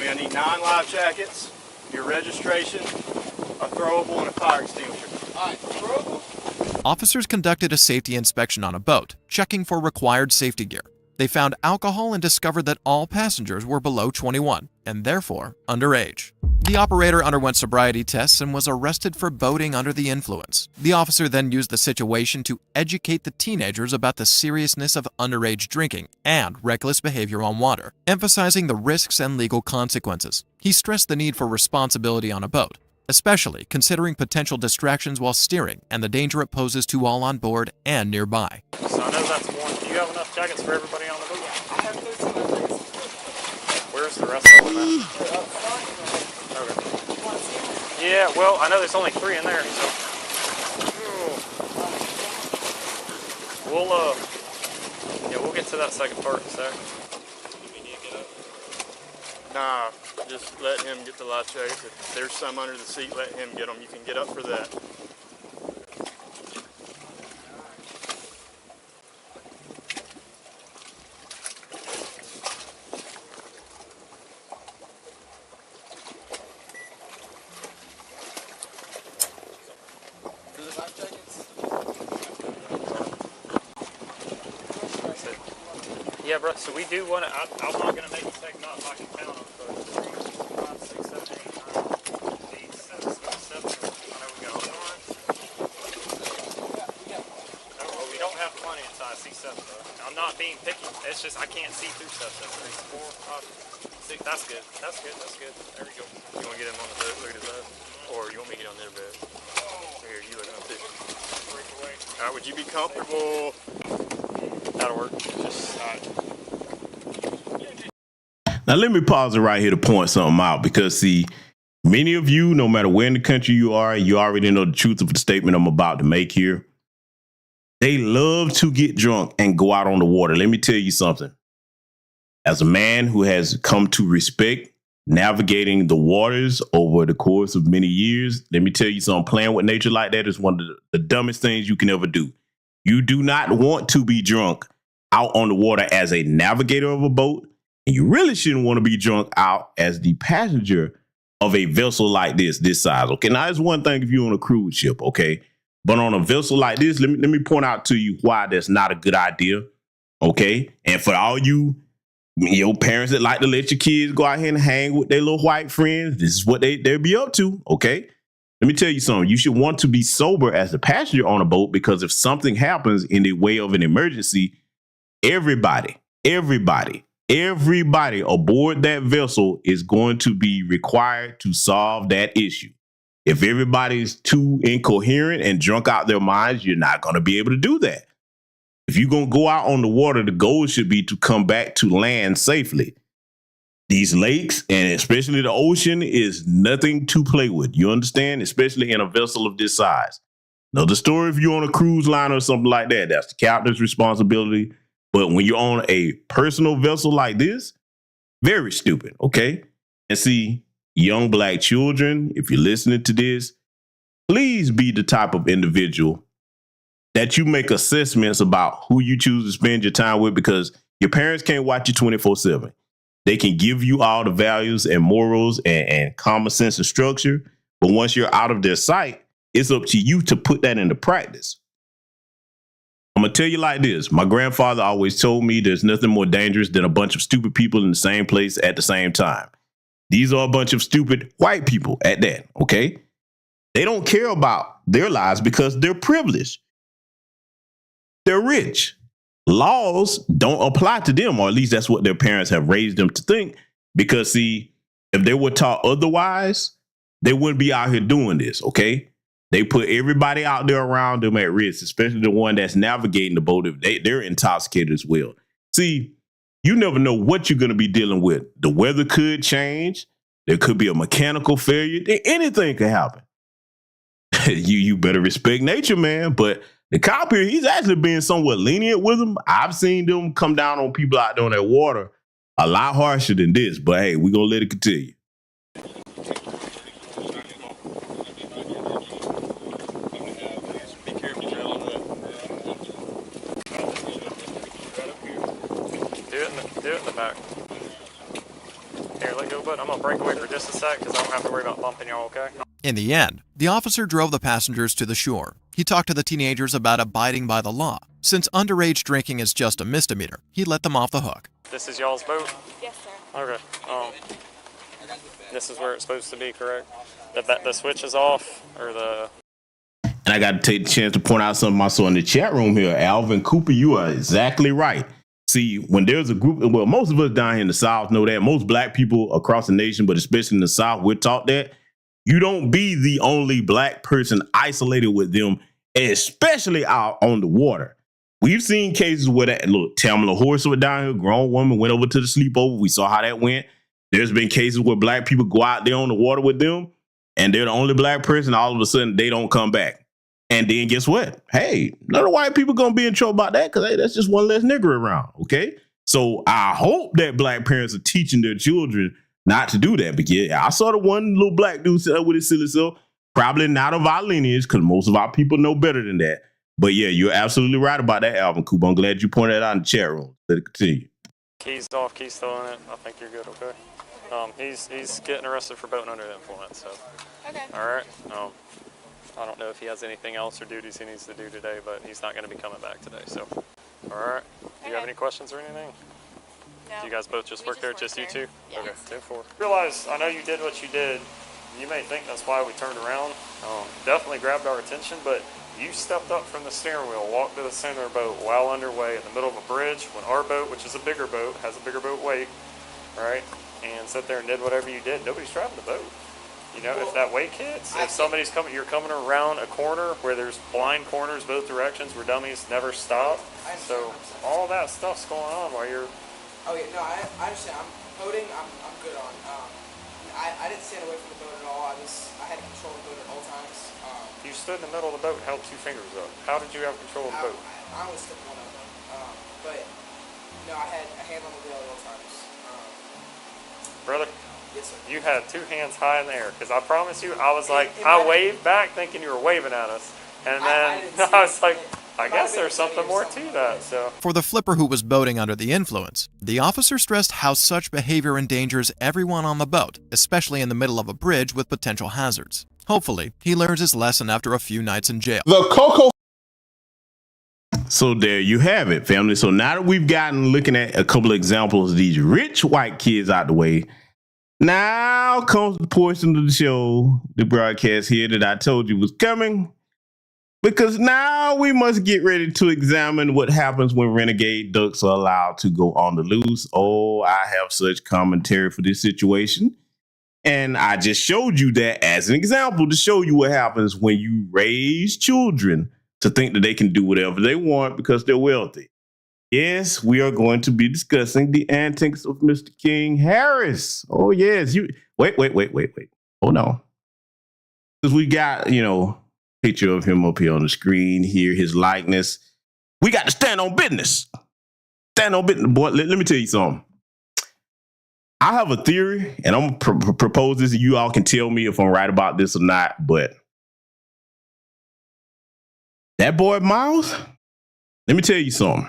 I need 9 life jackets, your registration, a throwable, and a fire extinguisher. All right, throwable. Officers conducted a safety inspection on a boat, checking for required safety gear. They found alcohol and discovered that all passengers were below 21 and therefore underage. The operator underwent sobriety tests and was arrested for boating under the influence. The officer then used the situation to educate the teenagers about the seriousness of underage drinking and reckless behavior on water, emphasizing the risks and legal consequences. He stressed the need for responsibility on a boat, especially considering potential distractions while steering and the danger it poses to all on board and nearby. So I know that's one. Do you have enough jackets for everybody on the boat? I have 13 jackets. Where's the rest of them at? Okay. Yeah, well, I know there's only 3 in there, so. We'll get to that second part in a sec. You need to get up? Nah, just let him get the life jackets. If there's some under the seat, let him get them. You can get up for that. Yeah, bro, so we do want to, I'm not going to make you take them out if I can count them, but 3, 5, 6, 7, 8, 9, 8, 7, 7. I know we got 1. Oh, well, we don't have plenty inside C7, though. I'm not being picky. It's just I can't see through stuff. That's 3, 4, 5, 6. That's good. That's good. That's good. There we go. You want to get him on the bed? Look at his eyes. Or you want me to get on their bed? Here, you look up too. Alright, would you be comfortable? That'll work. Just, Now, let me pause it right here to point something out because, see, many of you, no matter where in the country you are, you already know the truth of the statement I'm about to make here. They love to get drunk and go out on the water. Let me tell you something. As a man who has come to respect navigating the waters over the course of many years, let me tell you something. Playing with nature like that is one of the dumbest things you can ever do. You do not want to be drunk out on the water as a navigator of a boat. And you really shouldn't want to be drunk out as the passenger of a vessel like this size. Okay, now it's one thing if you're on a cruise ship, okay? But on a vessel like this, let me point out to you why that's not a good idea, okay? And for all you parents that like to let your kids go out here and hang with their little white friends, this is what they'll be up to, okay? Let me tell you something. You should want to be sober as a passenger on a boat because if something happens in the way of an emergency, everybody aboard that vessel is going to be required to solve that issue. If everybody's too incoherent and drunk out their minds, you're not going to be able to do that. If you're going to go out on the water, the goal should be to come back to land safely. These lakes, and especially the ocean, is nothing to play with. You understand? Especially in a vessel of this size. Another story if you're on a cruise line or something like that, that's the captain's responsibility. But when you're on a personal vessel like this, very stupid, okay? And see, young black children, if you're listening to this, please be the type of individual that you make assessments about who you choose to spend your time with because your parents can't watch you 24/7. They can give you all the values and morals and common sense and structure. But once you're out of their sight, it's up to you to put that into practice. I'm going to tell you like this. My grandfather always told me there's nothing more dangerous than a bunch of stupid people in the same place at the same time. These are a bunch of stupid white people at that, okay? They don't care about their lives because they're privileged. They're rich. Laws don't apply to them, or at least that's what their parents have raised them to think. Because, see, if they were taught otherwise, they wouldn't be out here doing this, okay? They put everybody out there around them at risk, especially the one that's navigating the boat. If they're intoxicated as well. See, you never know what you're going to be dealing with. The weather could change. There could be a mechanical failure. Anything could happen. You better respect nature, man. But the cop here, he's actually being somewhat lenient with them. I've seen them come down on people out there on that water a lot harsher than this. But hey, we're going to let it continue. Do it in the back. Here, let go, bud. I'm going to break away for just a sec because I don't have to worry about bumping y'all, okay? In the end, the officer drove the passengers to the shore. he talked to the teenagers about abiding by the law. Since underage drinking is just a misdemeanor, he let them off the hook. This is y'all's boat? Yes, sir. Okay. This is where it's supposed to be, correct? The switch is off, or the... And I got to take the chance to point out something I saw in the chat room here. Alvin Cooper, you are exactly right. See, when there's a group, well, most of us down here in the South know that. Most black people across the nation, but especially in the South, we're taught that you don't be the only black person isolated with them, especially out on the water. We've seen cases where that, look, Tamala Horse was down here, grown woman went over to the sleepover. We saw how that went. There's been cases where black people go out there on the water with them, and they're the only black person. All of a sudden, they don't come back. And then guess what? Hey, none of the white people going to be in trouble about that because, hey, that's just one less nigger around, okay? So I hope that black parents are teaching their children not to do that. But yeah, I saw the one little black dude sit up with his silly self, probably not of our lineage because most of our people know better than that. But yeah, you're absolutely right about that, Alvin Cooper. I'm glad you pointed that out in the chat room. Let it continue. Keys off, keys still in it. I think you're good, okay? He's getting arrested for boating under the influence, so. Okay. All right. I don't know if he has anything else or duties he needs to do today, but he's not going to be coming back today, so. All right. Do you have any questions or anything? No. Do you guys both just work there, just you two? Yes. Okay, 10-4. Realize, I know you did what you did. You may think that's why we turned around. Definitely grabbed our attention, but you stepped up from the steering wheel, walked to the center of the boat while underway in the middle of a bridge when our boat, which is a bigger boat, has a bigger boat weight, right? And sat there and did whatever you did. Nobody's driving the boat. You know, if that wake hits, if somebody's coming, you're coming around a corner where there's blind corners both directions where dummies never stop. So all that stuff's going on while you're... Oh yeah, no, I understand. I'm boating, I'm good on. I didn't stand away from the boat at all. I had control of the boat at all times. You stood in the middle of the boat and held two fingers up. How did you have control of the boat? I only stood one of them. But no, I had a hand on the wheel at all times. Brother? Yes, sir. You had two hands high in the air, because I promise you, I was like, I waved back thinking you were waving at us. And then I was like, I guess there's something more to that. So For the flipper who was boating under the influence, the officer stressed how such behavior endangers everyone on the boat, especially in the middle of a bridge with potential hazards. Hopefully, he learns his lesson after a few nights in jail. The Coco. So there you have it, family. So now that we've gotten looking at a couple of examples of these rich white kids out the way, now comes the portion of the show, the broadcast here that I told you was coming. Because now we must get ready to examine what happens when renegade ducks are allowed to go on the loose. Oh, I have such commentary for this situation. And I just showed you that as an example to show you what happens when you raise children to think that they can do whatever they want because they're wealthy. Yes, we are going to be discussing the antics of Mr. King Harris. Oh, yes. Wait. Hold on. Because we got, picture of him up here on the screen here, his likeness. We got to stand on business. Stand on business. Boy, let me tell you something. I have a theory, and I'm going to propose this. You all can tell me if I'm right about this or not, but that boy Miles, let me tell you something.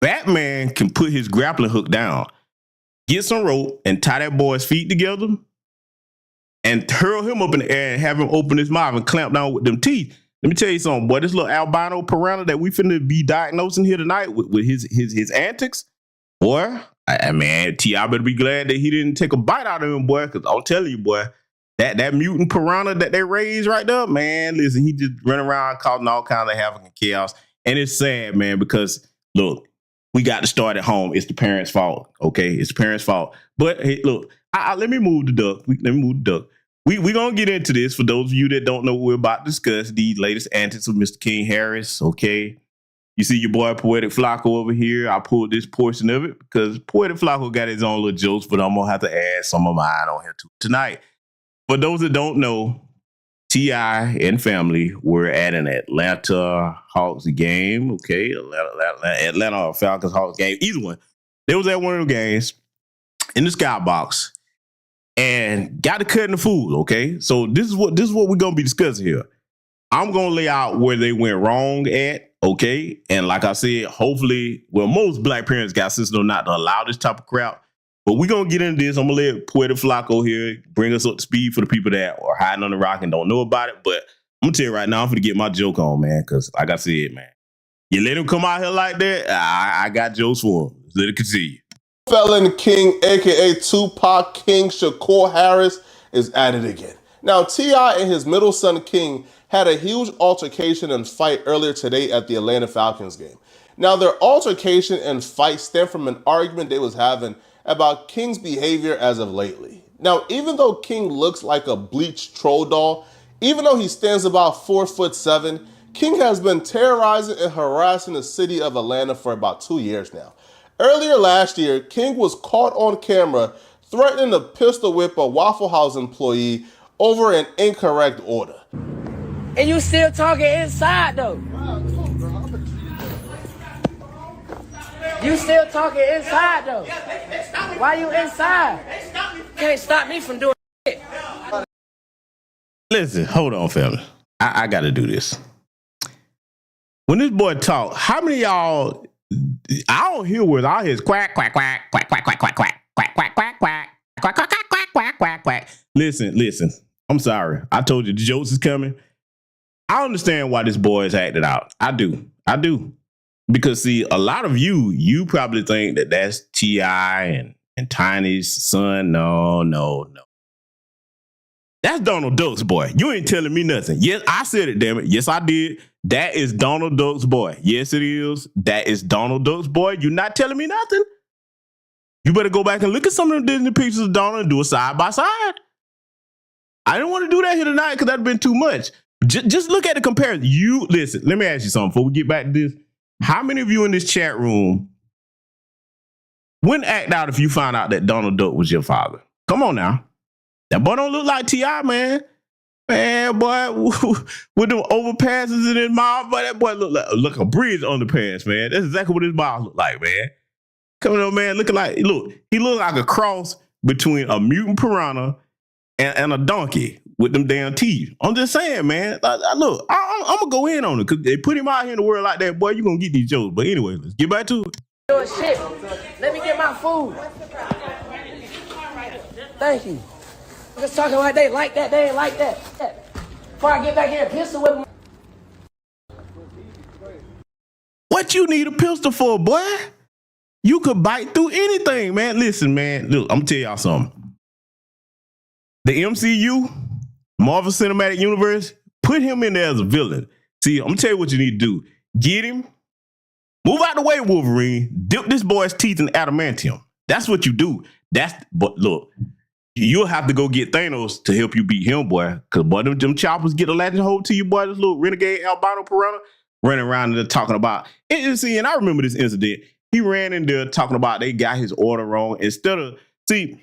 Batman can put his grappling hook down, get some rope, and tie that boy's feet together, and hurl him up in the air and have him open his mouth and clamp down with them teeth. Let me tell you something, boy. This little albino piranha that we finna be diagnosing here tonight with his antics, boy. Man, T.I. better be glad that he didn't take a bite out of him, boy. Because I'll tell you, boy, that mutant piranha that they raised right there, man. Listen, he just run around causing all kinds of havoc and chaos, and it's sad, man. Because look, we got to start at home. It's the parents' fault, okay? It's the parents' fault. But hey, look, let me move the duck. We're going to get into this. For those of you that don't know what we're about to discuss, the latest antics of Mr. King Harris, okay? You see your boy Poetic Flacco over here. I pulled this portion of it because Poetic Flacco got his own little jokes, but I'm going to have to add some of mine on here too tonight. For those that don't know, T.I. and family were at an Atlanta Hawks game, okay? Atlanta Falcons Hawks game, either one. They was at one of the games in the skybox and got to cutting the food, okay? So this is what we're going to be discussing here. I'm going to lay out where they went wrong at, okay? And like I said, hopefully, most black parents got system not to allow this type of crap. But we're going to get into this. I'm going to let Poetic Flacco here bring us up to speed for the people that are hiding on the rock and don't know about it. But I'm gonna tell you right now, I'm gonna get my joke on, man, because like I said, man, you let him come out here like that, I got jokes for him. Let it continue. Felon King, aka Tupac King Shakur Harris, is at it again. Now, T.I. and his middle son King had a huge altercation and fight earlier today at the Atlanta Falcons game. Now, their altercation and fight stemmed from an argument they was having about King's behavior as of lately. Now, even though King looks like a bleached troll doll, even though he stands about 4'7", King has been terrorizing and harassing the city of Atlanta for about 2 years now. Earlier last year, King was caught on camera threatening to pistol whip a Waffle House employee over an incorrect order. And you still talking inside though. You still talking inside though. Why you inside? Can't stop me from doing it. Listen, hold on, family. I got to do this. When this boy talk, how many of y'all? I don't hear words. I hear quack, quack, quack, quack, quack, quack, quack, quack, quack, quack, quack, quack, quack, quack, quack, quack, quack, quack, quack. Listen. I'm sorry. I told you the jokes is coming. I understand why this boy is acted out. I do. Because see, a lot of you probably think that that's T.I. and Tiny's son. No. That's Donald Duck's boy. You ain't telling me nothing. Yes, I said it, damn it. Yes, I did. That is Donald Duck's boy. Yes, it is. That is Donald Duck's boy. You're not telling me nothing. You better go back and look at some of the Disney pictures of Donald and do it side by side. I didn't want to do that here tonight because that'd been too much. Just look at the comparison. You listen, let me ask you something before we get back to this. How many of you in this chat room wouldn't act out if you found out that Donald Duck was your father? Come on now. That boy don't look like T.I., man. Man, boy, with them overpasses in his mouth, boy, that boy look a bridge underpass, man. That's exactly what his mouth look like, man. Coming on, man, he look like a cross between a mutant piranha and a donkey with them damn teeth. I'm just saying, man. Look, I'm going to go in on it because they put him out here in the world like that, boy, you're going to get these jokes. But anyway, let's get back to it. Doing shit. Let me get my food. Thank you. Just talking like they like that, they ain't like that. Before I get back here and pistol with them. What you need a pistol for, boy? You could bite through anything, man. Listen, man. Look, I'm going to tell y'all something. The MCU, Marvel Cinematic Universe, put him in there as a villain. See, I'm going to tell you what you need to do. Get him, move out the way, Wolverine, dip this boy's teeth in adamantium. That's what you do. But look, you'll have to go get Thanos to help you beat him, boy. Because, boy, them choppers get a Latin hold to you, boy. This little renegade albino piranha running around there talking about it. See, and I remember this incident. He ran in there talking about they got his order wrong. Instead of, see,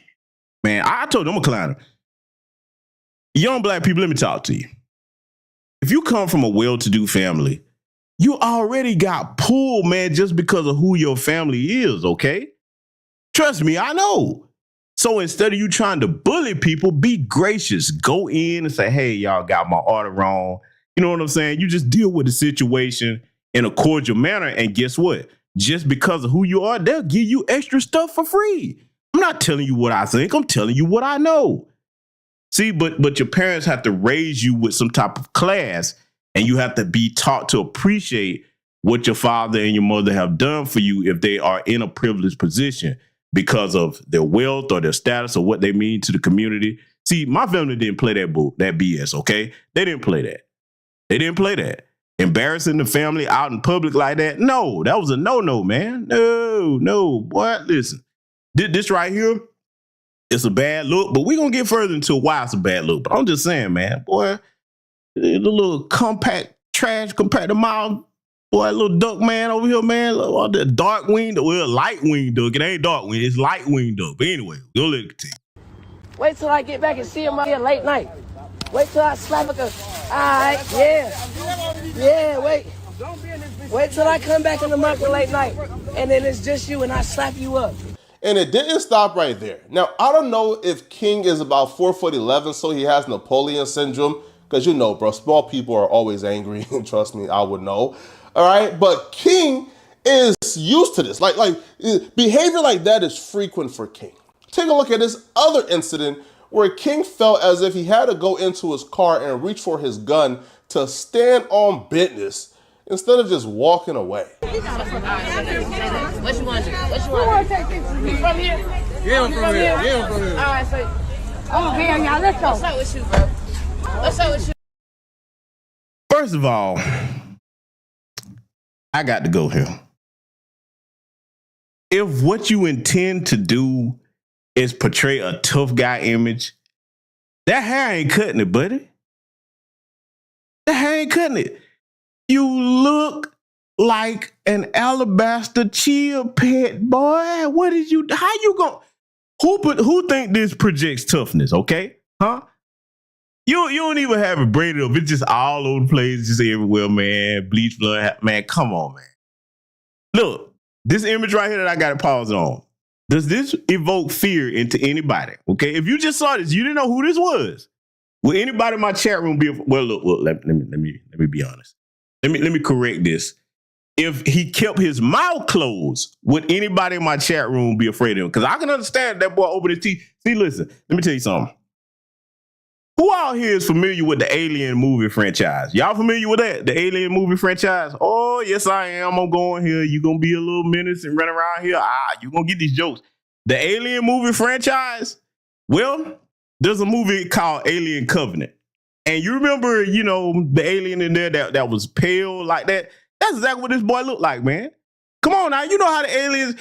man, I told him I'm a clowner. Young black people, let me talk to you. If you come from a well-to-do family, you already got pulled, man, just because of who your family is, okay? Trust me, I know. So instead of you trying to bully people, be gracious. Go in and say, hey, y'all got my order wrong. You know what I'm saying? You just deal with the situation in a cordial manner. And guess what? Just because of who you are, they'll give you extra stuff for free. I'm not telling you what I think. I'm telling you what I know. See, but your parents have to raise you with some type of class, and you have to be taught to appreciate what your father and your mother have done for you if they are in a privileged position because of their wealth or their status or what they mean to the community. See, my family didn't play that BS, okay? They didn't play that. Embarrassing the family out in public like that? No, that was a no, man. No, boy, listen. This right here, it's a bad look, but we're going to get further into why it's a bad look. But I'm just saying, man, boy, the little compact trash compared to my boy, little duck man over here, man. All the dark winged, well, light winged duck. It ain't dark winged, it's light winged duck. But anyway, we'll let it continue. Wait till I get back and see him out here late night. Wait till I slap a alright, yeah, wait. Wait till I come back in the market late night, and then it's just you and I slap you up. And it didn't stop right there. Now, I don't know if King is about 4'11", so he has Napoleon syndrome, because you know, bro, small people are always angry, and trust me, I would know. All right, but King is used to this. Like behavior like that is frequent for King. Take a look at this other incident where King felt as if he had to go into his car and reach for his gun to stand on business instead of just walking away. What you want to do? What you want to take pictures? You from here? Yeah, I'm from here. Yeah, I'm from here. All right, so. Oh, hell, y'all, let's go. What's up with you, bro? What's up with you? First of all, I got to go here. If what you intend to do is portray a tough guy image, that hair ain't cutting it, buddy. That hair ain't cutting it. You look like an alabaster chill pet, boy. What did you? How you going? Who think this projects toughness? Okay, huh? You don't even have it braided up. It's just all over the place, just everywhere, man. Bleach blood, man. Come on, man. Look, this image right here that I got to pause on. Does this evoke fear into anybody? Okay, if you just saw this, you didn't know who this was. Will anybody in my chat room be? Well, look. Let me be honest. Let me correct this. If he kept his mouth closed, would anybody in my chat room be afraid of him? Because I can understand that boy open his teeth. See, listen. Let me tell you something. Who out here is familiar with the Alien movie franchise? Y'all familiar with that? The Alien movie franchise? Oh, yes, I am. I'm going here. You're going to be a little menace and run around here. You're going to get these jokes. The Alien movie franchise? Well, there's a movie called Alien Covenant. And you remember, the alien in there that was pale like that? That's exactly what this boy looked like, man. Come on now. You know how the aliens,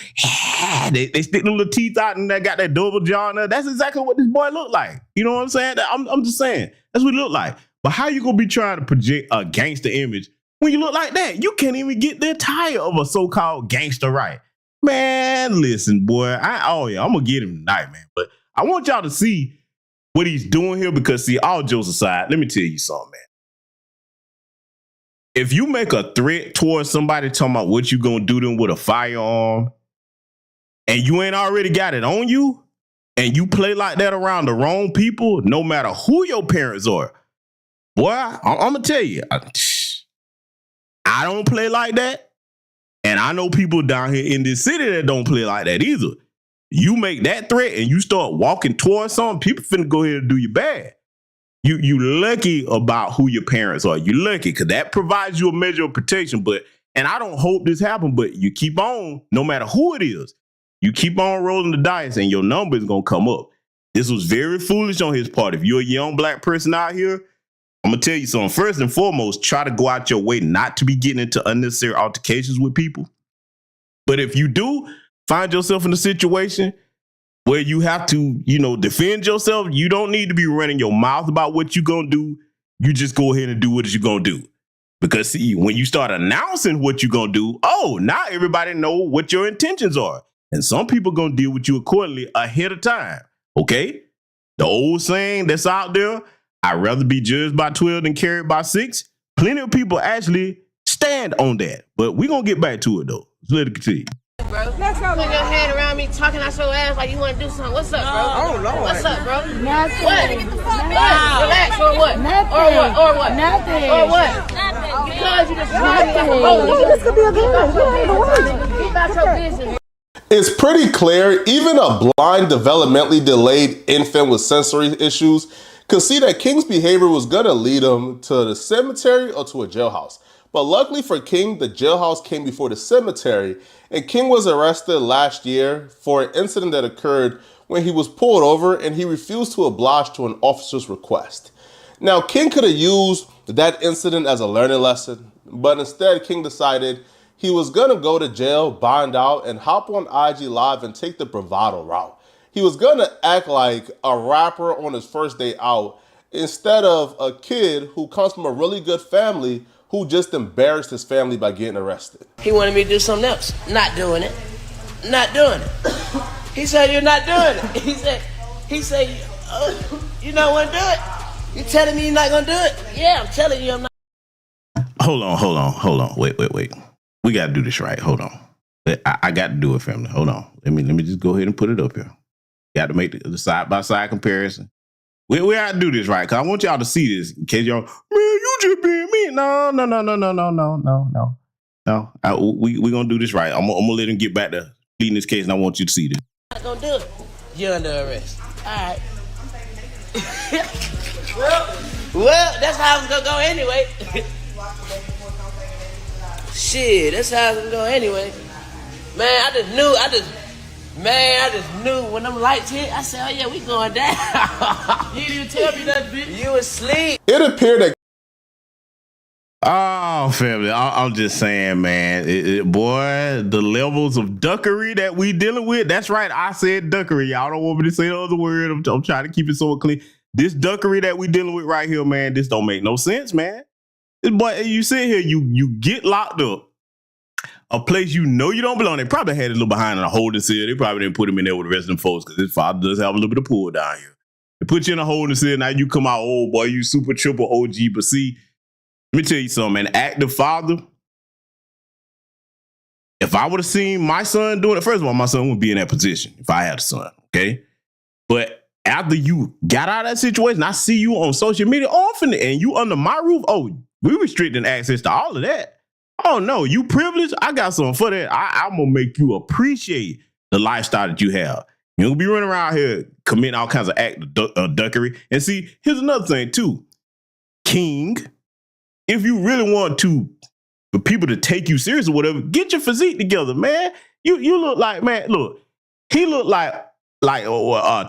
they stick them little teeth out and they got that double jaw in there. That's exactly what this boy looked like. You know what I'm saying? I'm just saying. That's what he looked like. But how you going to be trying to project a gangster image when you look like that? You can't even get the attire of a so-called gangster right. Man, listen, boy. I'm going to get him tonight, man. But I want y'all to see what he's doing here because, see, all jokes aside, let me tell you something, man. If you make a threat towards somebody talking about what you gonna do to them with a firearm and you ain't already got it on you and you play like that around the wrong people, no matter who your parents are, boy, I'm gonna tell you, I don't play like that. And I know people down here in this city that don't play like that either. You make that threat and you start walking towards something, people finna go ahead and do you bad. You lucky about who your parents are. You lucky because that provides you a measure of protection. And I don't hope this happens, but you keep on, no matter who it is, you keep on rolling the dice and your number is going to come up. This was very foolish on his part. If you're a young black person out here, I'm going to tell you something. First and foremost, try to go out your way not to be getting into unnecessary altercations with people. But if you do find yourself in a situation where you have to, defend yourself, you don't need to be running your mouth about what you're going to do. You just go ahead and do what you're going to do. Because, see, when you start announcing what you're going to do, now everybody know what your intentions are. And some people going to deal with you accordingly ahead of time. Okay? The old saying that's out there, I'd rather be judged by 12 than carried by 6. Plenty of people actually stand on that. But we're going to get back to it, though. So let it continue. Bro, let's go. Put your hand around me, talking out your ass like you want to do something. What's up, bro? Oh, Lord. What's up, bro? Nothing. What? Wow. Relax or what? Nothing. Or what? Nothing. Or what? Because you just tried me like a Nothing. This could be a good. Keep out your business. It's pretty clear, even a blind, developmentally delayed infant with sensory issues could see that King's behavior was going to lead him to the cemetery or to a jailhouse. But luckily for King, the jailhouse came before the cemetery, and King was arrested last year for an incident that occurred when he was pulled over and he refused to oblige to an officer's request. Now, King could have used that incident as a learning lesson, but instead King decided he was gonna go to jail, bond out, and hop on IG Live and take the bravado route. He was gonna act like a rapper on his first day out instead of a kid who comes from a really good family who just embarrassed his family by getting arrested. He wanted me to do something else. Not doing it. Not doing it. He said, you're not doing it. He said, you don't want to do it? You telling me you're not going to do it? Yeah, I'm telling you I'm not. Hold on. Wait. We got to do this right. Hold on. I got to do it, family. Hold on. Let me just go ahead and put it up here. Got to make the side-by-side comparison. We got to do this right, because I want y'all to see this in case y'all, man, you just being me. No. We're going to do this right. I'm going to let him get back to pleading this case, and I want you to see this. I'm not going to do it. You're under arrest. All right. Well, that's how it's gonna go anyway. Shit, that's how it's gonna go anyway. Man, I just knew when them lights hit, I said, oh yeah, we going down. You didn't even tell me that, bitch. You asleep. It appeared that Oh, family, I'm just saying, man. Boy, the levels of duckery that we dealing with. That's right. I said duckery. Y'all don't want me to say the other word. I'm trying to keep it so clean. This duckery that we dealing with right here, man, this don't make no sense, man. But you sit here, you get locked up. A place you know you don't belong. They probably had a little behind in a holding cell. They probably didn't put him in there with the rest of them folks because his father does have a little bit of pull down here. They put you in a holding cell. Now you come out, oh boy, you super triple OG. But see, let me tell you something, man. Active father. If I would have seen my son doing it, first of all, my son wouldn't be in that position if I had a son, okay? But after you got out of that situation, I see you on social media often and you under my roof. Oh, we restricting access to all of that. Oh, no, you privileged? I got something for that. I'm going to make you appreciate the lifestyle that you have. You don't be running around here committing all kinds of acts of duckery. And see, here's another thing, too. King, if you really want for people to take you serious or whatever, get your physique together, man. You look like, man, look, he looked like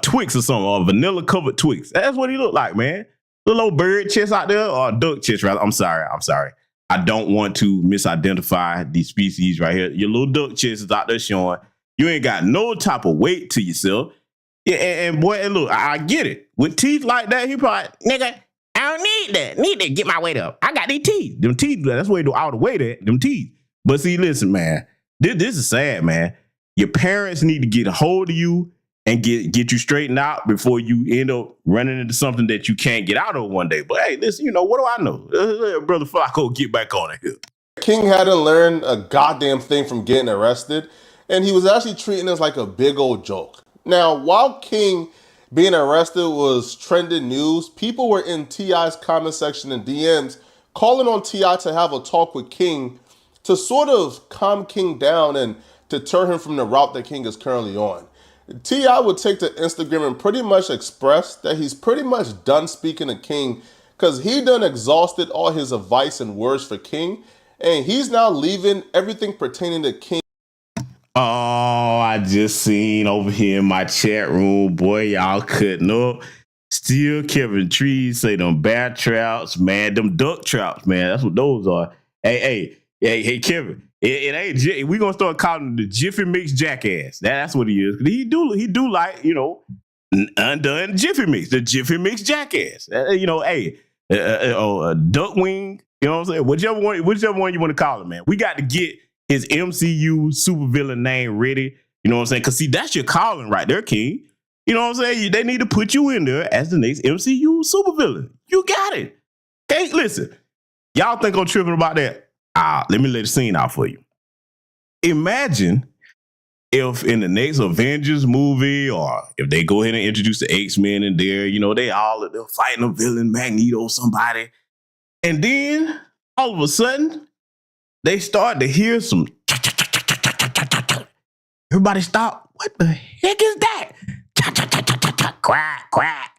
Twix or something, or vanilla covered Twix. That's what he looked like, man. Little old bird chest out there, or duck chest, rather. I'm sorry. I don't want to misidentify these species right here. Your little duck chest is out there showing. You ain't got no type of weight to yourself. Yeah, and boy, and look, I get it. With teeth like that, he probably, nigga, I don't need that. Need to get my weight up. I got these teeth. Them teeth, that's where you do all the weight at, them teeth. But see, listen, man, this is sad, man. Your parents need to get a hold of you and get you straightened out before you end up running into something that you can't get out of one day. But hey, listen, what do I know? Brother Flacco, get back on it here. King hadn't learned a goddamn thing from getting arrested, and he was actually treating this like a big old joke. Now, while King being arrested was trending news, people were in T.I.'s comment section and DMs calling on T.I. to have a talk with King to sort of calm King down and deter him from the route that King is currently on. T.I. would take to Instagram and pretty much express that he's pretty much done speaking to King because he done exhausted all his advice and words for King, and he's now leaving everything pertaining to King. Oh, I just seen over here in my chat room, boy, y'all cutting up. Still Kevin Trees say them bear trouts, man, them duck trouts, man. That's what those are. Hey, Kevin. It ain't. We gonna start calling him the Jiffy Mix jackass. That's what he is. He do like undone Jiffy Mix, the Jiffy Mix jackass. Duck wing. You know what I'm saying? Whichever one you want to call it, man. We got to get his MCU supervillain name ready. You know what I'm saying? Because see, that's your calling right there, King. You know what I'm saying? They need to put you in there as the next MCU supervillain. You got it. Okay, listen. Y'all think I'm tripping about that? Let me lay the scene out for you. Imagine if in the next Avengers movie, or if they go ahead and introduce the X-Men in there, they're fighting a villain, Magneto, somebody. And then all of a sudden, they start to hear some. Everybody stop. What the heck is that? Quack, quack.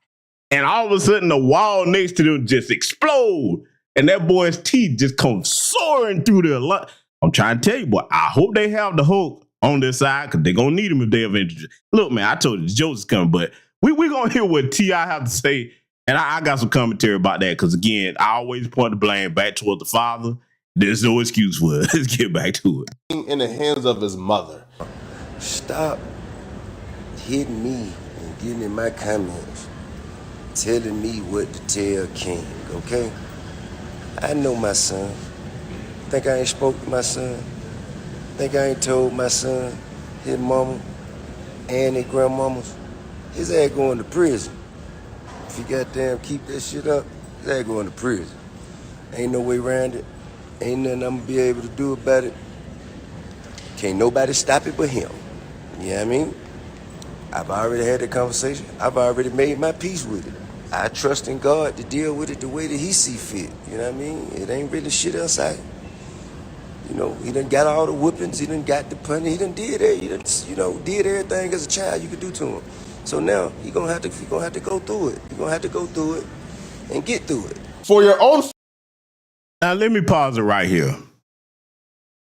And all of a sudden, the wall next to them just explode. And that boy's teeth just come soaring through there. I'm trying to tell you, boy, I hope they have the Hulk on their side because they're going to need him if they ever introduce. Look, man, I told you the jokes is coming, but we're going to hear what T.I. have to say. And I got some commentary about that because, again, I always point the blame back toward the father. There's no excuse for it. Let's get back to it. In the hands of his mother. Stop hitting me and getting in my comments, telling me what to tell King, okay? I know my son. Think I ain't spoke to my son? Think I ain't told my son, his mama, and his grandmamas? His ass going to prison. If he goddamn keep that shit up, his ass going to prison. Ain't no way around it. Ain't nothing I'm gonna be able to do about it. Can't nobody stop it but him. You know what I mean? I've already had the conversation. I've already made my peace with it. I trust in God to deal with it the way that he see fit. You know what I mean? It ain't really shit outside. He done got all the whoopings. He done got the punishment. He done did it. He done, did everything as a child you could do to him. So now he gonna have to go through it. He gonna have to go through it. and get through it. For your own. Now, let me pause it right here.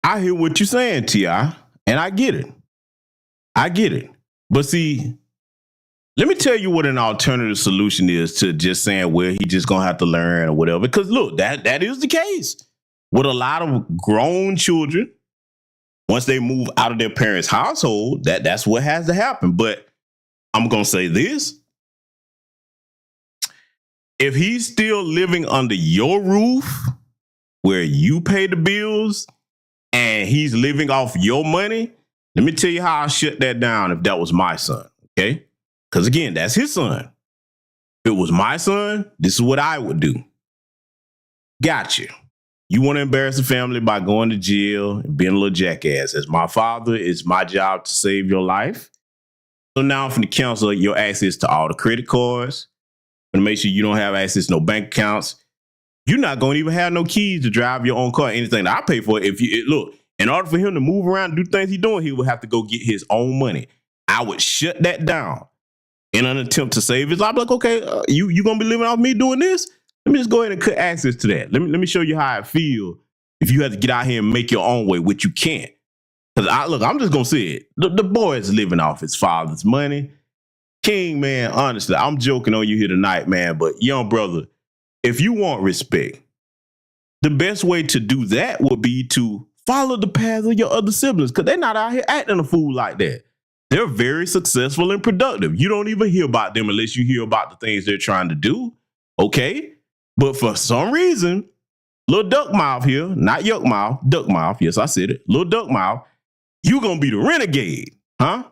I hear what you're saying, T.I., and I get it. I get it. But see, let me tell you what an alternative solution is to just saying, well, he just going to have to learn or whatever. Because look, that is the case with a lot of grown children. Once they move out of their parents' household, that's what has to happen. But I'm going to say this. If he's still living under your roof where you pay the bills and he's living off your money, let me tell you how I shut that down if that was my son, okay? Because again, that's his son. If it was my son, this is what I would do. Gotcha. You want to embarrass the family by going to jail and being a little jackass. As my father, it's my job to save your life. So now from the council, your access to all the credit cards. I'm going to make sure you don't have access to no bank accounts. You're not going to even have no keys to drive your own car. Anything that I pay for, look, in order for him to move around and do things he's doing, he would have to go get his own money. I would shut that down in an attempt to save his life. Like, okay, you going to be living off me doing this? Let me just go ahead and cut access to that. Let me show you how I feel if you have to get out here and make your own way, which you can't. Because I'm just going to say it. The boy is living off his father's money. King, man, honestly, I'm joking on you here tonight, man. But young brother, if you want respect, the best way to do that would be to follow the path of your other siblings, because they're not out here acting a fool like that. They're very successful and productive. You don't even hear about them unless you hear about the things they're trying to do. Okay? But for some reason, little duck mouth here, not yuck mouth, duck mouth. Yes, I said it. Little duck mouth. You gonna be the renegade, huh?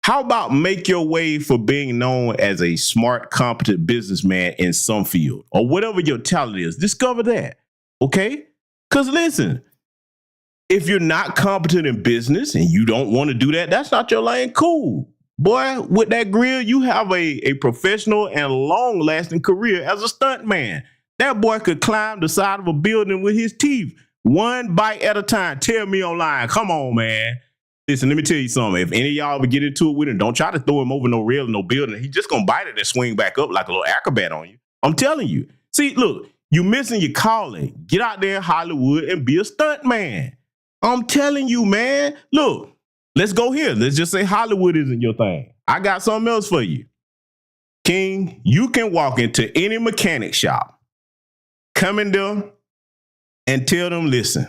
How about make your way for being known as a smart, competent businessman in some field or whatever your talent is? Discover that, okay? Because listen, if you're not competent in business and you don't want to do that, that's not your lane. Cool. Boy, with that grill, you have a professional and long-lasting career as a stuntman. That boy could climb the side of a building with his teeth, one bite at a time. Tell me online. Come on, man. Listen, let me tell you something. If any of y'all ever get into it with him, don't try to throw him over no rail or no building. He's just going to bite it and swing back up like a little acrobat on you. I'm telling you. See, look, you missing your calling. Get out there in Hollywood and be a stuntman. I'm telling you, man. Look. Let's go here. Let's just say Hollywood isn't your thing. I got something else for you. King, you can walk into any mechanic shop, come in there and tell them, listen,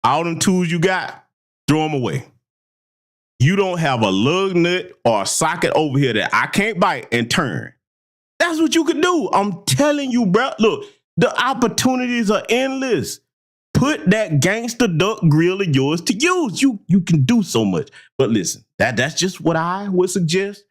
all them tools you got, throw them away. You don't have a lug nut or a socket over here that I can't bite and turn. That's what you could do. I'm telling you, bro. Look, the opportunities are endless. Put that gangster duck grill of yours to use. You can do so much. But listen, that's just what I would suggest.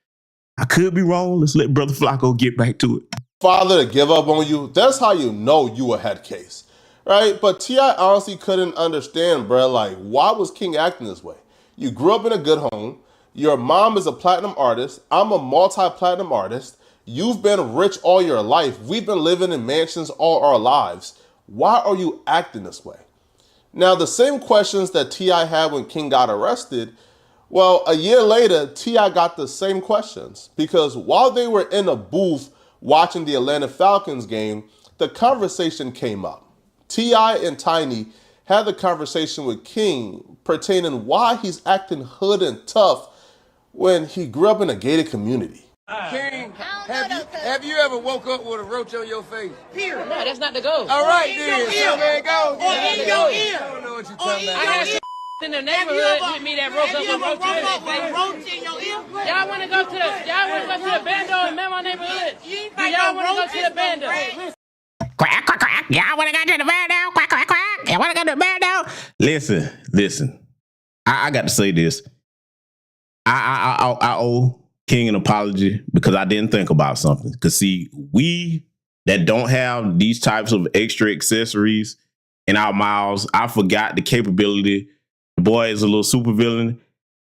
I could be wrong. Let's let Brother Flacco get back to it. Father to give up on you, that's how you know you a head case, right? But T.I. honestly couldn't understand, bro. Like, why was King acting this way? You grew up in a good home. Your mom is a platinum artist. I'm a multi-platinum artist. You've been rich all your life. We've been living in mansions all our lives. Why are you acting this way? Now, the same questions that T.I. had when King got arrested, well, a year later, T.I. got the same questions because while they were in a booth watching the Atlanta Falcons game, the conversation came up. T.I. and Tiny had the conversation with King pertaining why he's acting hood and tough when he grew up in a gated community. King, have you ever woke up with a roach on your face? Here. No, that's not the goal. All right, then. So there it goes. Or in your ear. I don't know what you're talking about. I had some in the neighborhood with me that broke up with roach in your ear. Y'all want to go to the bando in my neighborhood? Do y'all want to go to the bando? Quack, quack, quack. Y'all want to go to the bando? Quack, quack, quack. Y'all want to go to the bando? Listen. I got to say this. I owe King an apology because I didn't think about something. Because see, we that don't have these types of extra accessories in our mouths, I forgot the capability. The boy is a little super villain.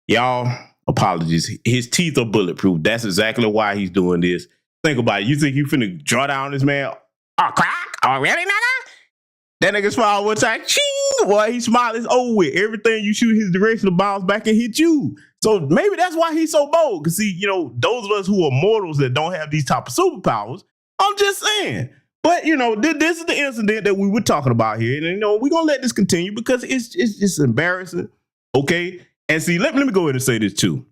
Y'all, apologies. His teeth are bulletproof. That's exactly why he's doing this. Think about it. You think you finna draw down this man? Oh, crack? Oh, really, nigga? That nigga's fall one time. Ching! Boy, he smiled. It's over with. Everything you shoot his direction to bounce back and hit you. So maybe that's why he's so bold. Because see, those of us who are mortals that don't have these type of superpowers, I'm just saying. But, you know, this is the incident that we were talking about here. And, you know, we're going to let this continue because it's just embarrassing. Okay? And see, let me go ahead and say this too.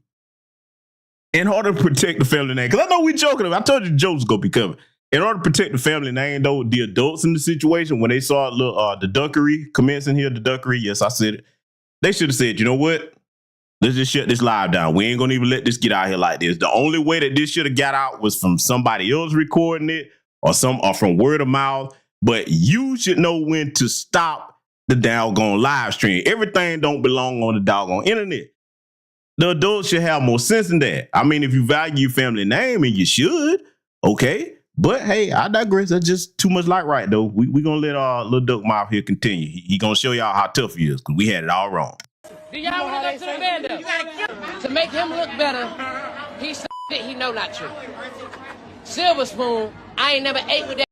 In order to protect the family name, because I know we joking about, I told you the jokes going to be coming. In order to protect the family name, though, the adults in the situation, when they saw the duckery commencing here, the duckery, yes, I said it, they should have said, you know what? Let's just shut this live down. We ain't going to even let this get out here like this. The only way that this should have got out was from somebody else recording it or from word of mouth. But you should know when to stop the doggone live stream. Everything don't belong on the doggone internet. The adults should have more sense than that. I mean, if you value your family name, and you should, okay. But hey, I digress. That's just too much like right though. We gonna let Lil Duck Mouth here continue. He gonna show y'all how tough he is because we had it all wrong. Do y'all want to go to the band to make him look better? He said he know not true. Silver spoon, I ain't never ate with that.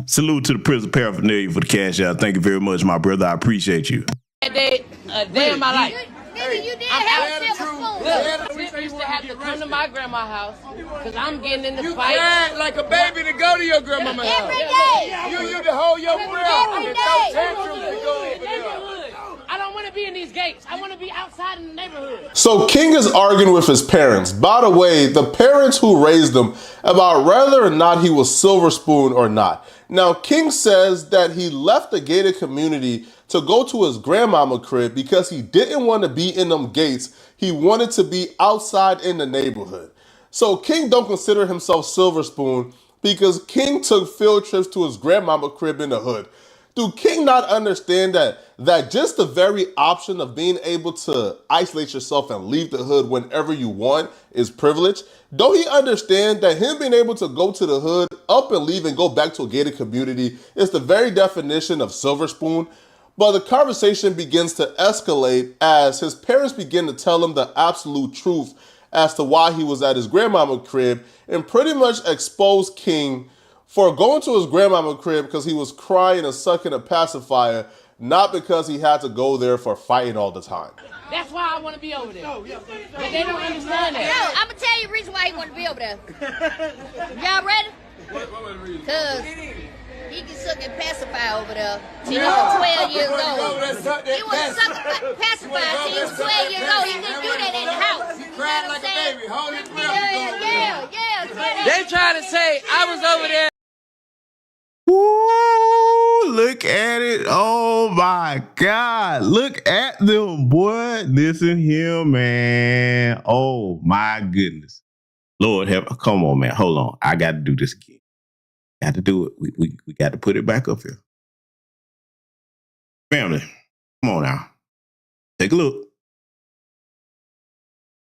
Salute to the prison paraphernalia for the cash out. Thank you very much, my brother. I appreciate you. That day, a day of my life. Nigga, you did have a silver spoon. Look, Tip used to have to come to my grandma's house because I'm getting in the fight. You cried like a baby to go to your grandmama's house. Every day. You used to hold your breath. Every day. I don't want to be in these gates. I want to be outside in the neighborhood. So King is arguing with his parents. By the way, the parents who raised him about whether or not he was Silver Spoon or not. Now, King says that he left the gated community to go to his grandmama crib because he didn't want to be in them gates. He wanted to be outside in the neighborhood. So King don't consider himself Silver Spoon because King took field trips to his grandmama crib in the hood. Do King not understand that just the very option of being able to isolate yourself and leave the hood whenever you want is privilege? Don't he understand that him being able to go to the hood, up and leave and go back to a gated community is the very definition of Silver Spoon? But the conversation begins to escalate as his parents begin to tell him the absolute truth as to why he was at his grandmama crib and pretty much expose King for going to his grandmama crib because he was crying and sucking a pacifier, not because he had to go there for fighting all the time. That's why I want to be over there. But they don't understand that. No, I'm going to tell you the reason why he want to be over there. Y'all ready? Because he can suck a pacifier over there till he was 12 years old. He was sucking pacifier till he was 12 years old. He couldn't do that in the house. You know what I'm saying? Yeah. They trying to say I was over there. Ooh, look at it. Oh my God. Look at them, boy. Listen here, man. Oh my goodness. Lord help. Come on, man. Hold on. I got to do this again. Got to do it. We got to put it back up here. Family, come on now. Take a look.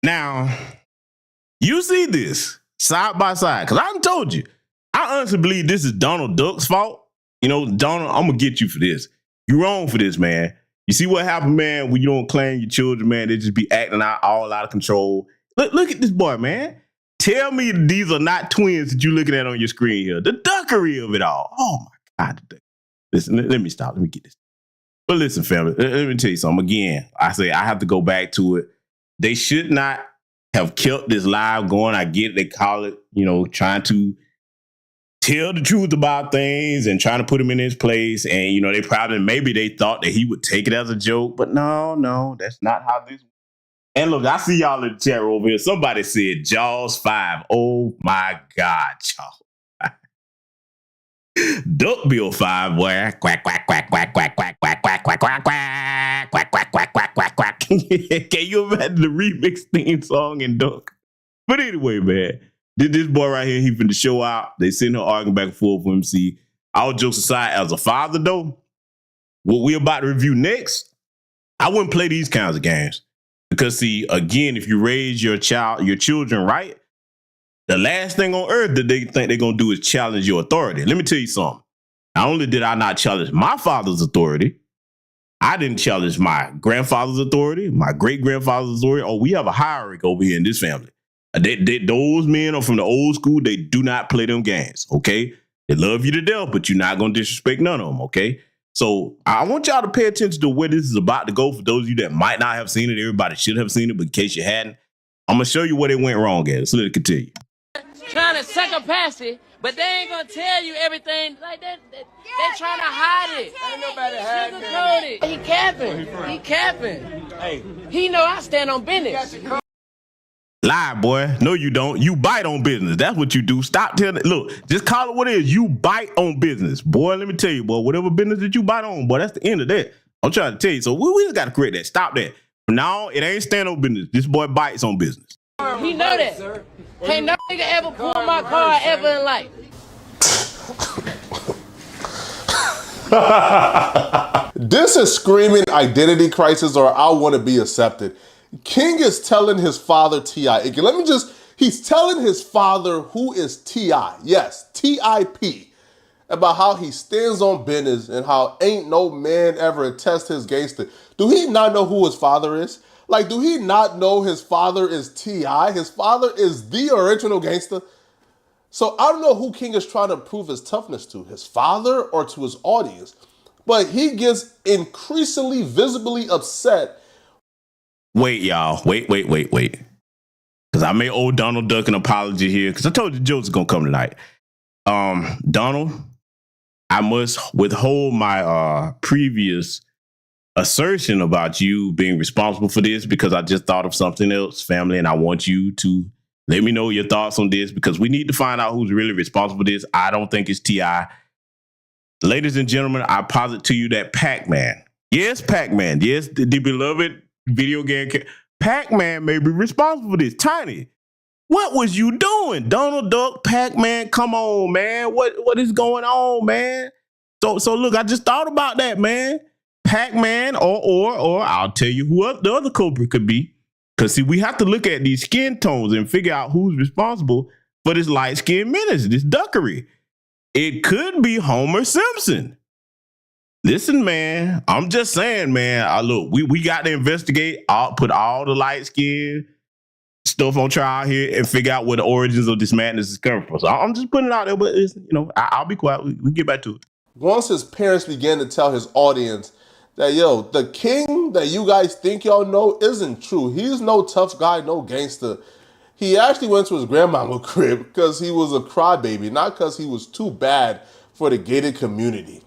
Now, you see this side by side, because I done told you. I honestly believe this is Donald Duck's fault. You know, Donald, I'm going to get you for this. You're wrong for this, man. You see what happened, man, when you don't claim your children, man, they just be acting all out of control. Look at this boy, man. Tell me these are not twins that you're looking at on your screen here. The duckery of it all. Oh, my God. Listen, let me stop. Let me get this. But listen, family, let me tell you something. Again, I say I have to go back to it. They should not have kept this live going. I get it. They call it, you know, trying to tell the truth about things and trying to put him in his place. And, you know, maybe they thought that he would take it as a joke. But no, that's not how this works. And look, I see y'all in the chat over here. Somebody said Jaws 5. Oh my God, y'all. Duck Bill 5, boy. Quack, quack, quack, quack, quack, quack, quack, quack, quack, quack, quack, quack, quack, quack, quack, quack, quack. Can you imagine the remix theme song in Duck? But anyway, man, this boy right here, he finna show out. They sitting here arguing back and forth with him. See, all jokes aside, as a father, though, what we're about to review next, I wouldn't play these kinds of games. Because, see, again, if you raise your children right, the last thing on earth that they think they're going to do is challenge your authority. Let me tell you something. Not only did I not challenge my father's authority, I didn't challenge my grandfather's authority, my great-grandfather's authority. Oh, we have a hierarchy over here in this family. Those men are from the old school. They do not play them games, okay? They love you to death, but you're not going to disrespect none of them, okay? So I want y'all to pay attention to where this is about to go. For those of you that might not have seen it, everybody should have seen it, but in case you hadn't, I'm going to show you where they went wrong at. So let it continue. Trying to suck a passy But they ain't gonna tell you everything like that. They trying to hide it. Ain't nobody hiding it. He capping. He capping. Hey, he know I stand on business. Lie, boy. No, you don't. You bite on business. That's what you do. Stop telling it. Look, just call it what it is. You bite on business. Boy, let me tell you, boy, whatever business that you bite on, boy, that's the end of that. I'm trying to tell you. So we just got to correct that. Stop that. No, it ain't stand on business. This boy bites on business. He know that. Can't no nigga ever pull my car ever in life. This is screaming identity crisis or I want to be accepted. King is telling his father, T.I. He's telling his father who is T.I. Yes, T.I.P. about how he stands on business and how ain't no man ever attest his gangster. Do he not know who his father is? Like, do he not know his father is T.I.? His father is the original gangster. So I don't know who King is trying to prove his toughness to, his father or to his audience. But he gets increasingly visibly upset. Wait, y'all. Wait. Because I made old Donald Duck an apology here because I told you Joe's going to come tonight. Donald, I must withhold my previous assertion about you being responsible for this because I just thought of something else, family, and I want you to let me know your thoughts on this because we need to find out who's really responsible for this. I don't think it's T.I. Ladies and gentlemen, I posit to you that Pac-Man, yes, the beloved video game, Pac-Man may be responsible for this. Tiny, what was you doing? Donald Duck, Pac-Man, come on, man. What is going on, man? So look, I just thought about that, man. Pac-Man or I'll tell you who the other culprit could be. Because, see, we have to look at these skin tones and figure out who's responsible for this light-skinned menace, this duckery. It could be Homer Simpson. Listen, man, I'm just saying, man, look, we got to investigate, put all the light-skinned stuff on trial here and figure out where the origins of this madness is coming from. So I'm just putting it out there, but I'll be quiet. We can get back to it. Once his parents began to tell his audience that, yo, the King that you guys think y'all know isn't true. He's no tough guy, no gangster. He actually went to his grandmama's crib because he was a crybaby, not because he was too bad for the gated community.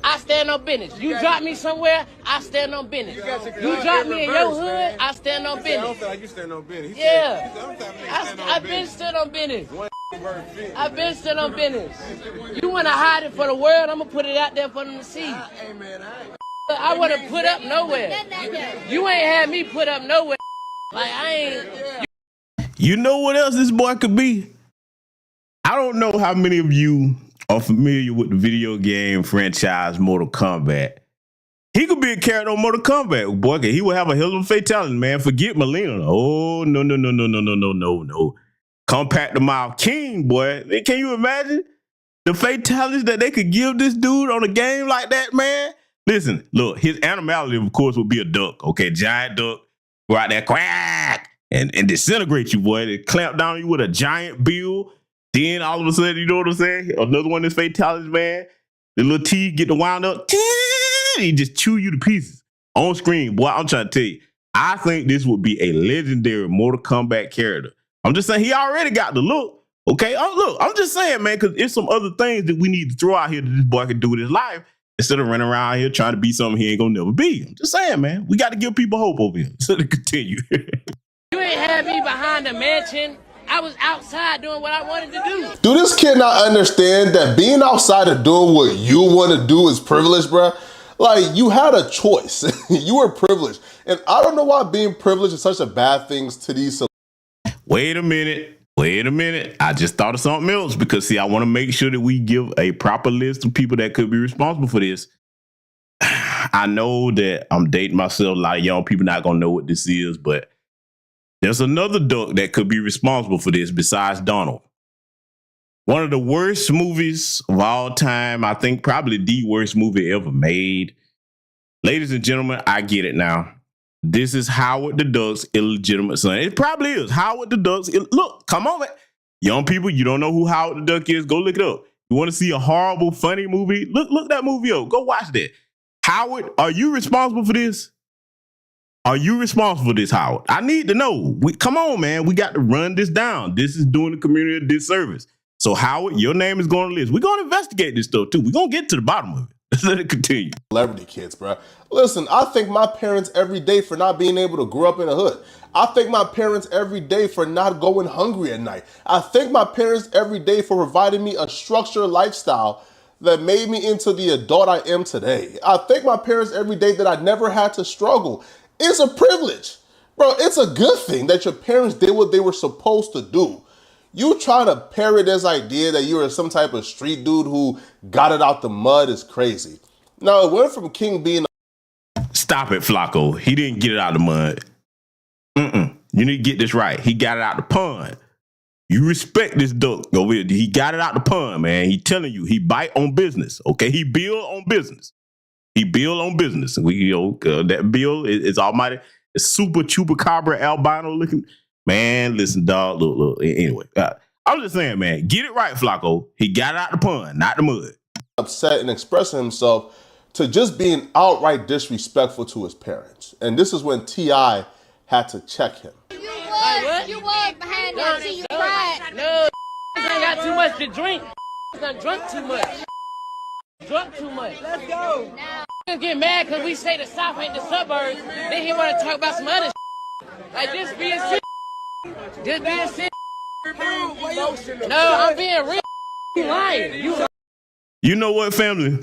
I stand on business. You drop me somewhere, I stand on business. You drop me in your hood, I stand on business. I don't feel like you stand on business. I've been stood on business. I've been stood on business. You want to hide it for the world, I'm going to put it out there for them to see. I want to put up nowhere. You ain't had me put up nowhere. Like, I ain't... You know what else this boy could be? I don't know how many of you are familiar with the video game franchise Mortal Kombat. He could be a character on Mortal Kombat, boy. He would have a hell of a fatality, man. Forget Melina. Oh, no. Compact the Mile King, boy. Can you imagine the fatalities that they could give this dude on a game like that, man? Listen, look, his animality, of course, would be a duck, okay? Giant duck, go out there, quack, and disintegrate you, boy. They clamp down on you with a giant bill. Then all of a sudden, you know what I'm saying? Another one of his fatalities, man. The little teeth get to wound up. He just chew you to pieces on screen. Boy, I'm trying to tell you, I think this would be a legendary Mortal Kombat character. I'm just saying he already got the look. Okay, look, I'm just saying, man, because there's some other things that we need to throw out here that this boy can do with his life instead of running around here trying to be something he ain't gonna never be. I'm just saying, man, we got to give people hope over here so to continue. You ain't had me behind the mansion. I was outside doing what I wanted to do. Do this kid not understand that being outside and doing what you want to do is privilege, bruh? Like, you had a choice. You were privileged. And I don't know why being privileged is such a bad thing to these. Wait a minute. I just thought of something else because, see, I want to make sure that we give a proper list of people that could be responsible for this. I know that I'm dating myself. A lot of young people not going to know what this is, but there's another duck that could be responsible for this besides Donald. One of the worst movies of all time. I think probably the worst movie ever made. Ladies and gentlemen, I get it now. This is Howard the Duck's illegitimate son. It probably is. Howard the Duck's. Look, come on, man. Young people, you don't know who Howard the Duck is? Go look it up. You want to see a horrible, funny movie? Look that movie up. Go watch that. Howard, are you responsible for this? Are you responsible for this, Howard? I need to know. Come on, man. We got to run this down. This is doing the community a disservice. So Howard, your name is going on the list. We're going to investigate this stuff too. We're going to get to the bottom of it. Let's let it continue. Celebrity kids, bro. Listen, I thank my parents every day for not being able to grow up in the hood. I thank my parents every day for not going hungry at night. I thank my parents every day for providing me a structured lifestyle that made me into the adult I am today. I thank my parents every day that I never had to struggle. It's a privilege. Bro, it's a good thing that your parents did what they were supposed to do. You trying to parrot this idea that you were some type of street dude who got it out the mud is crazy. Now, it went from King being... Stop it, Flacco. He didn't get it out of the mud. You need to get this right. He got it out the pond. You respect this duck over here. He got it out the pond, man. He telling you he bite on business, okay? He build on business. He build on business. That bill is almighty. It's super chupacabra albino looking. Man, listen, dog. Look. Anyway, I'm just saying, man, get it right, Flacco. He got it out the pond, not the mud. Upset and expressing himself to just being outright disrespectful to his parents. And this is when T.I. had to check him. You was behind that till you cried. No, ain't got too much to drink. Done drunk too much. Let's go. Now get mad because we say the South ain't the suburbs. Then he want to talk about some other like this being sick. Just being sick. No, I'm being real. You lying. You know what, family?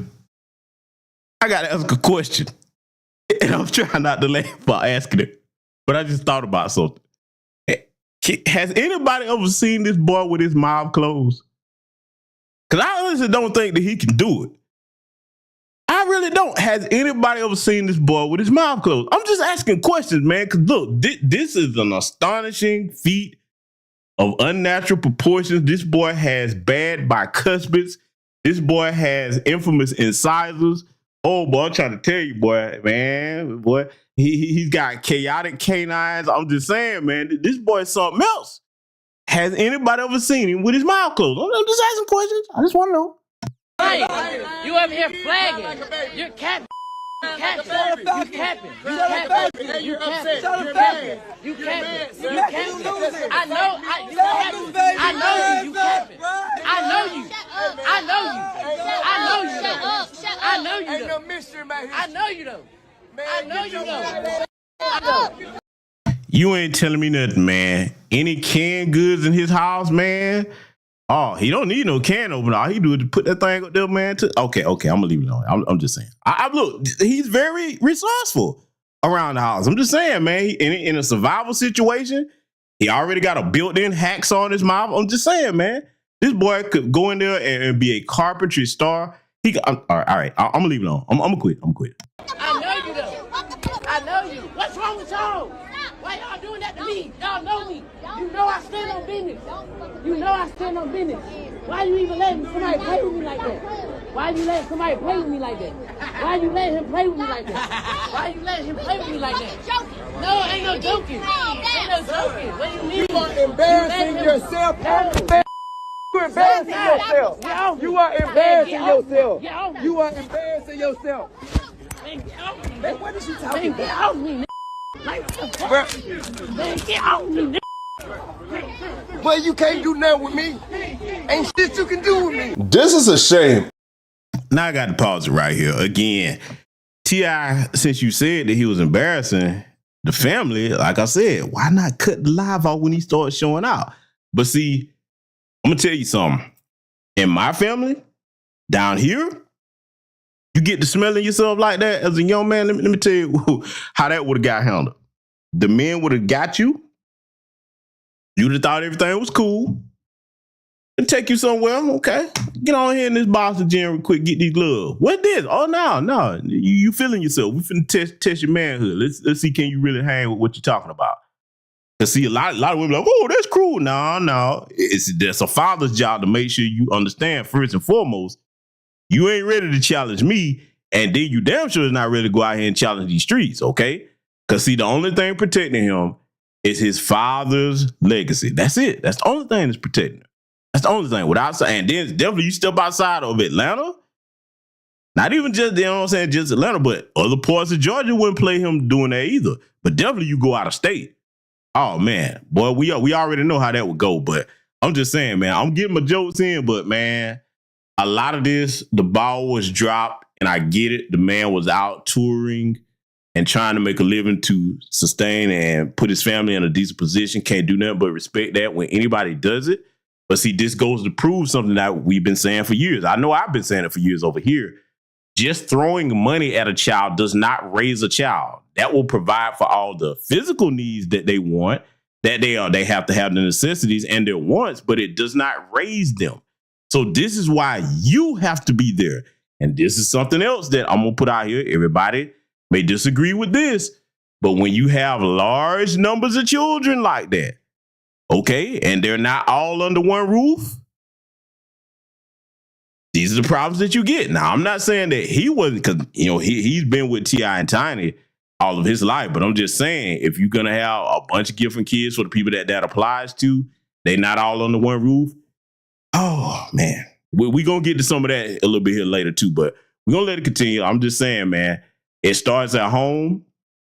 I got to ask a question. And I'm trying not to laugh about asking it. But I just thought about something. Has anybody ever seen this boy with his mouth closed? Because I honestly don't think that he can do it. I really don't. Has anybody ever seen this boy with his mouth closed? I'm just asking questions, man. Because look, this is an astonishing feat of unnatural proportions. This boy has bad bicuspids. This boy has infamous incisors. Oh, boy, I'm trying to tell you, boy, man, boy. He's got chaotic canines. I'm just saying, man, this boy is something else. Has anybody ever seen him with his mouth closed? I'm just asking questions. I just want to know. Hey, you over here flagging. You're capping. You capping. You capping. I know you. You capping. You ain't telling me nothing, man. Any canned goods in his house, man? Oh, he don't need no can opener. All he do is put that thing up there, man. Okay, I'm gonna leave it alone. I'm just saying. I look, he's very resourceful around the house. I'm just saying, man. In a survival situation, he already got a built-in hacksaw in his mouth. I'm just saying, man. This boy could go in there and be a carpentry star. All right. I'm gonna leave it alone. I'm gonna quit. I know you though. I know you. What's wrong with y'all? Why y'all doing that to me? Y'all know me. You know I stand on business. Why you even letting somebody play with me like that? Why you letting somebody play with me like that? Why you letting him play with me like that? Why you letting him play with me like that? No, ain't no joking. What do you mean? You are embarrassing yourself. You're embarrassing yourself. You are embarrassing yourself. You are embarrassing yourself. Man, what is you talking about? Get off me, man, get off me, But you can't do nothing with me. Ain't shit you can do with me. This is a shame. Now I got to pause it right here. Again, T.I., since you said that he was embarrassing the family, like I said, why not cut the live off when he started showing out? But see, I'm going to tell you something. In my family, down here, you get to smelling yourself like that as a young man, let me tell you how that would have got handled. The men would have got you. You'd have thought everything was cool. And take you somewhere, okay? Get on here in this Boston gym real quick, get these gloves. What this? Oh, no. You feeling yourself. We finna test your manhood. Let's see, can you really hang with what you're talking about? Because see, a lot of women like, oh, that's cruel. No. That's a father's job to make sure you understand, first and foremost, you ain't ready to challenge me, and then you damn sure is not ready to go out here and challenge these streets, okay? Because see, the only thing protecting him is his father's legacy. That's it. That's the only thing that's protecting him. That's the only thing. And then definitely you step outside of Atlanta, not even just, you know what I'm saying, just Atlanta, but other parts of Georgia wouldn't play him doing that either. But definitely you go out of state. Oh, man. Boy, we already know how that would go. But I'm just saying, man, I'm getting my jokes in, but man, a lot of this, the ball was dropped, and I get it. The man was out touring and trying to make a living to sustain and put his family in a decent position. Can't do nothing but respect that when anybody does it. But see, this goes to prove something that we've been saying for years. I know I've been saying it for years over here. Just throwing money at a child does not raise a child. That will provide for all the physical needs that they want, that they have to have the necessities and their wants, but it does not raise them. So this is why you have to be there. And this is something else that I'm going to put out here. Everybody may disagree with this, but when you have large numbers of children like that, okay, and they're not all under one roof, these are the problems that you get. Now, I'm not saying that he wasn't, because he's been with T.I. and Tiny all of his life, but I'm just saying, if you're gonna have a bunch of different kids for the people that applies to, they not all under one roof. Oh man, we gonna get to some of that a little bit here later too, but we're gonna let it continue. I'm just saying, man, it starts at home,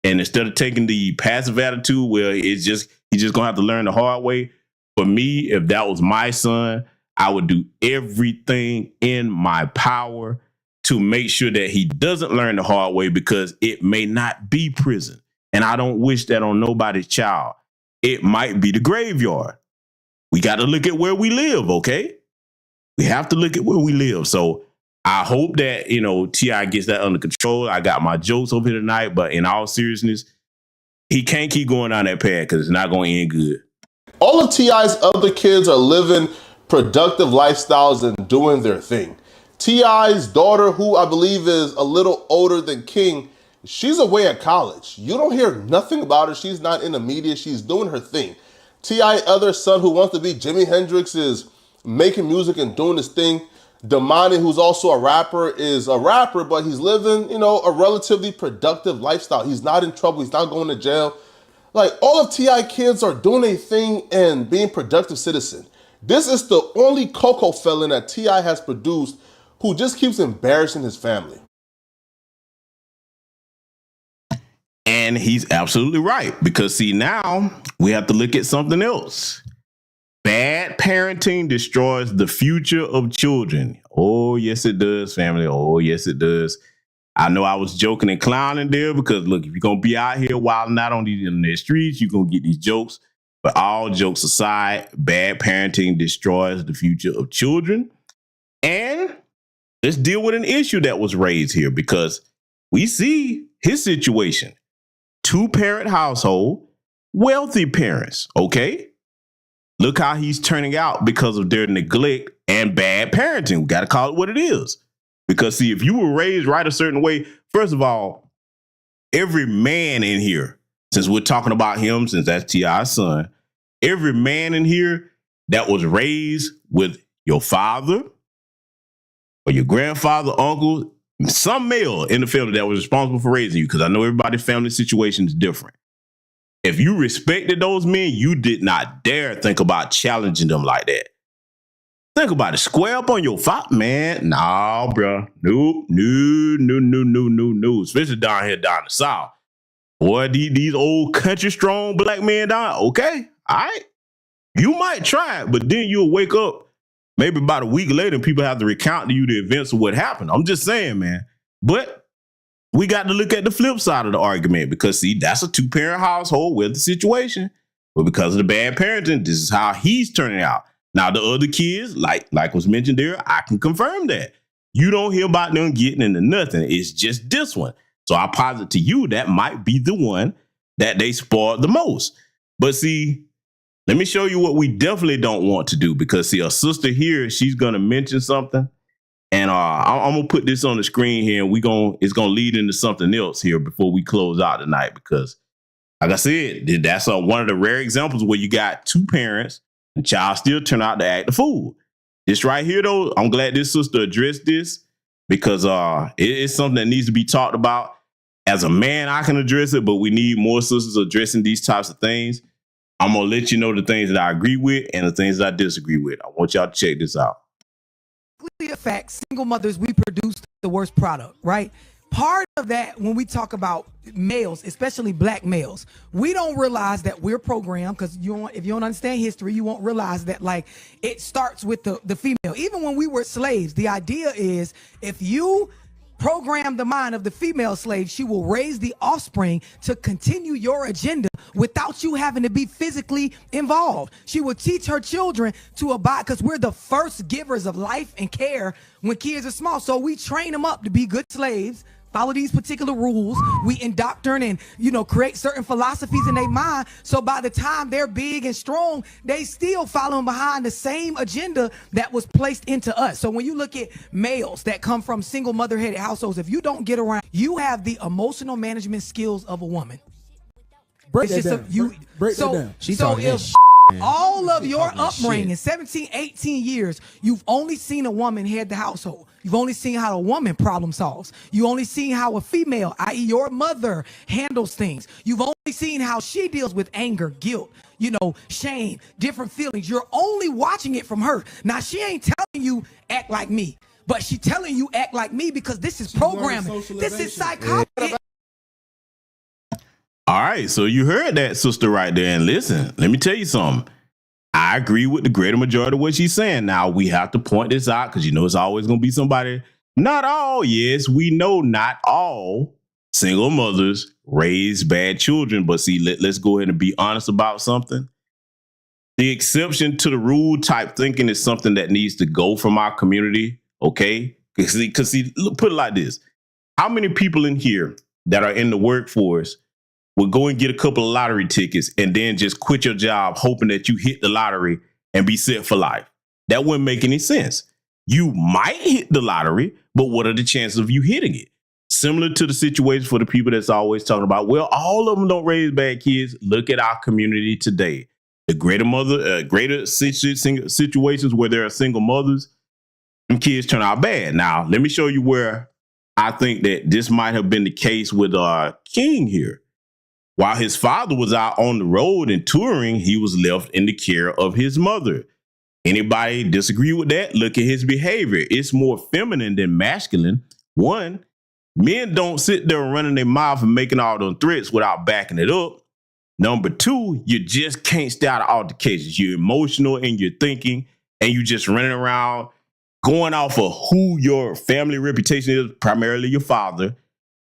and instead of taking the passive attitude where he's just gonna have to learn the hard way. For me, if that was my son, I would do everything in my power to make sure that he doesn't learn the hard way, because it may not be prison. And I don't wish that on nobody's child. It might be the graveyard. We got to look at where we live, okay? We have to look at where we live. So I hope that, T.I. gets that under control. I got my jokes over here tonight, but in all seriousness, he can't keep going down that path because it's not going to end good. All of T.I.'s other kids are living productive lifestyles and doing their thing. T.I.'s daughter, who I believe is a little older than King, she's away at college. You don't hear nothing about her. She's not in the media. She's doing her thing. T.I.'s other son, who wants to be Jimi Hendrix, is making music and doing his thing. Damani, who's also a rapper, is a rapper, but he's living, a relatively productive lifestyle. He's not in trouble. He's not going to jail. Like, all of T.I. kids are doing a thing and being productive citizens. This is the only Coco felon that T.I. has produced who just keeps embarrassing his family. And he's absolutely right, because see, now we have to look at something else. Bad parenting destroys the future of children. Oh, yes, it does, family. Oh, yes, it does. I know I was joking and clowning there because, look, if you're going to be out here wilding out on these internet streets, you're going to get these jokes. But all jokes aside, bad parenting destroys the future of children. And let's deal with an issue that was raised here, because we see his situation. 2-parent household, wealthy parents, okay? Look how he's turning out because of their neglect and bad parenting. We got to call it what it is. Because, see, if you were raised right a certain way, first of all, every man in here, since we're talking about him, since that's T.I.'s son, every man in here that was raised with your father or your grandfather, uncle, some male in the family that was responsible for raising you, because I know everybody's family situation is different. If you respected those men, you did not dare think about challenging them like that. Think about it. Square up on your father, man. Nah, bro. Nope. No. Especially down here, down the South. Boy, these old country strong black men down. Okay. All right. You might try it, but then you'll wake up maybe about a week later and people have to recount to you the events of what happened. I'm just saying, man. But we got to look at the flip side of the argument, because, see, that's a 2-parent household with the situation. But because of the bad parenting, this is how he's turning out. Now, the other kids, like was mentioned there, I can confirm that. You don't hear about them getting into nothing. It's just this one. So I posit to you that might be the one that they spoiled the most. But see, let me show you what we definitely don't want to do, because, see, a sister here, she's going to mention something. And I'm going to put this on the screen here, and it's going to lead into something else here before we close out tonight, because, like I said, that's one of the rare examples where you got 2 parents, the child still turn out to act a fool. This right here, though, I'm glad this sister addressed this, because it is something that needs to be talked about. As a man, I can address it, but we need more sisters addressing these types of things. I'm going to let you know the things that I agree with and the things that I disagree with. I want y'all to check this out. A fact, single mothers, we produce the worst product, right? part of that, when we talk about males, especially black males, we don't realize that we're programmed, because if you don't understand history, you won't realize that, like, it starts with the female. Even when we were slaves, the idea is if you program the mind of the female slave, she will raise the offspring to continue your agenda without you having to be physically involved. She will teach her children to abide, because we're the first givers of life and care when kids are small. So we train them up to be good slaves, follow these particular rules. We indoctrinate and, create certain philosophies in their mind. So by the time they're big and strong, they still following behind the same agenda that was placed into us. So when you look at males that come from single mother-headed households, if you don't get around, you have the emotional management skills of a woman. Break that down. Break that down. So if all of your upbringing, 17, 18 years, you've only seen a woman head the household. You've only seen how a woman problem solves. You only seen how a female, i.e. your mother, handles things. You've only seen how she deals with anger, guilt, shame, different feelings. You're only watching it from her. Now, she ain't telling you act like me, but she telling you act like me because this is programming. This is psychology. All right, so you heard that, sister, right there. And listen, let me tell you something. I agree with the greater majority of what she's saying. Now, we have to point this out because, it's always going to be somebody. Not all, yes, we know not all single mothers raise bad children. But see, let's go ahead and be honest about something. The exception to the rule type thinking is something that needs to go from our community, okay? Because see, put it like this. How many people in here that are in the workforce would go and get a couple of lottery tickets and then just quit your job hoping that you hit the lottery and be set for life? That wouldn't make any sense. You might hit the lottery, but what are the chances of you hitting it? Similar to the situation for the people that's always talking about, well, all of them don't raise bad kids. Look at our community today. The greater situations where there are single mothers, and kids turn out bad. Now, let me show you where I think that this might have been the case with King here. While his father was out on the road and touring, he was left in the care of his mother. Anybody disagree with that? Look at his behavior. It's more feminine than masculine. One, men don't sit there running their mouth and making all those threats without backing it up. Number two, you just can't stay out of altercations. You're emotional in your thinking and you just running around going off of who your family reputation is, primarily your father.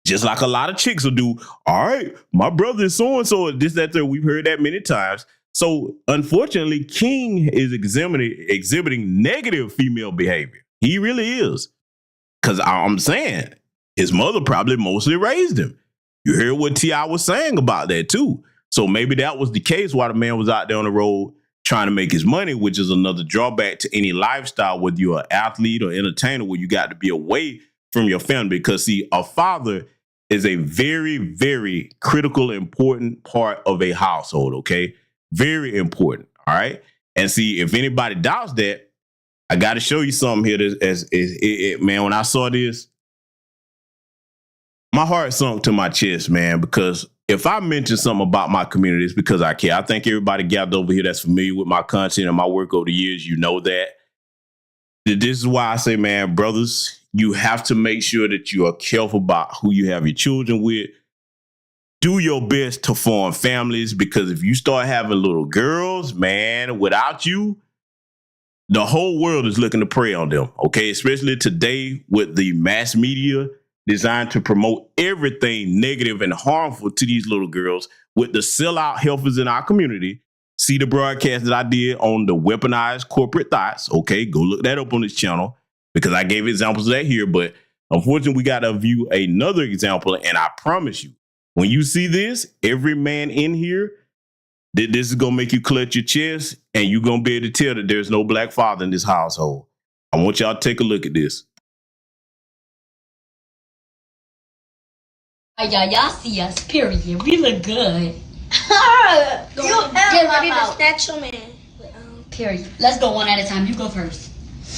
Just like a lot of chicks will do. All right, my brother is so-and-so, this, that, there. We've heard that many times. So unfortunately, King is exhibiting negative female behavior. He really is. Because I'm saying his mother probably mostly raised him. You heard what T.I. was saying about that too. So maybe that was the case while the man was out there on the road trying to make his money, which is another drawback to any lifestyle, whether you're an athlete or entertainer, where you got to be away from your family. Because see, a father is a very, very critical, important part of a household, okay? Very important, all right? And see, if anybody doubts that, I got to show you something here. Man, when I saw this, my heart sunk to my chest, man, because if I mention something about my community, it's because I care. I think everybody gathered over here that's familiar with my content and my work over the years, you know that. This is why I say, man, brothers, you have to make sure that you are careful about who you have your children with. Do your best to form families, because if you start having little girls, man, without you, the whole world is looking to prey on them, okay? Especially today with the mass media designed to promote everything negative and harmful to these little girls with the sellout helpers in our community. See the broadcast that I did on the weaponized corporate thoughts, okay? Go look that up on this channel, because I gave examples of that here, but unfortunately, we got to view another example, and I promise you, when you see this, every man in here, this is going to make you clutch your chest, and you're going to be able to tell that there's no black father in this household. I want y'all to take a look at this. Y'all see us, period. We look good. Get ready to snatch your man. Period. Let's go one at a time. You go first.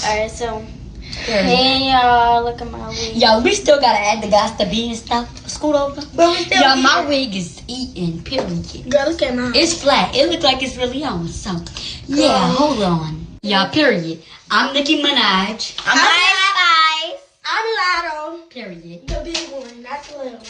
Alright, so hey y'all, look at my wig. Y'all, we still gotta add the guys to be and stuff. Scoot over. But we still y'all, my wig is eating, period. Girl, look at mine. It's flat. It looks like it's really on. So yeah, hold on. Y'all, period. I'm Nicki Minaj. I'm Lotto. Period. The big one. Not the little one.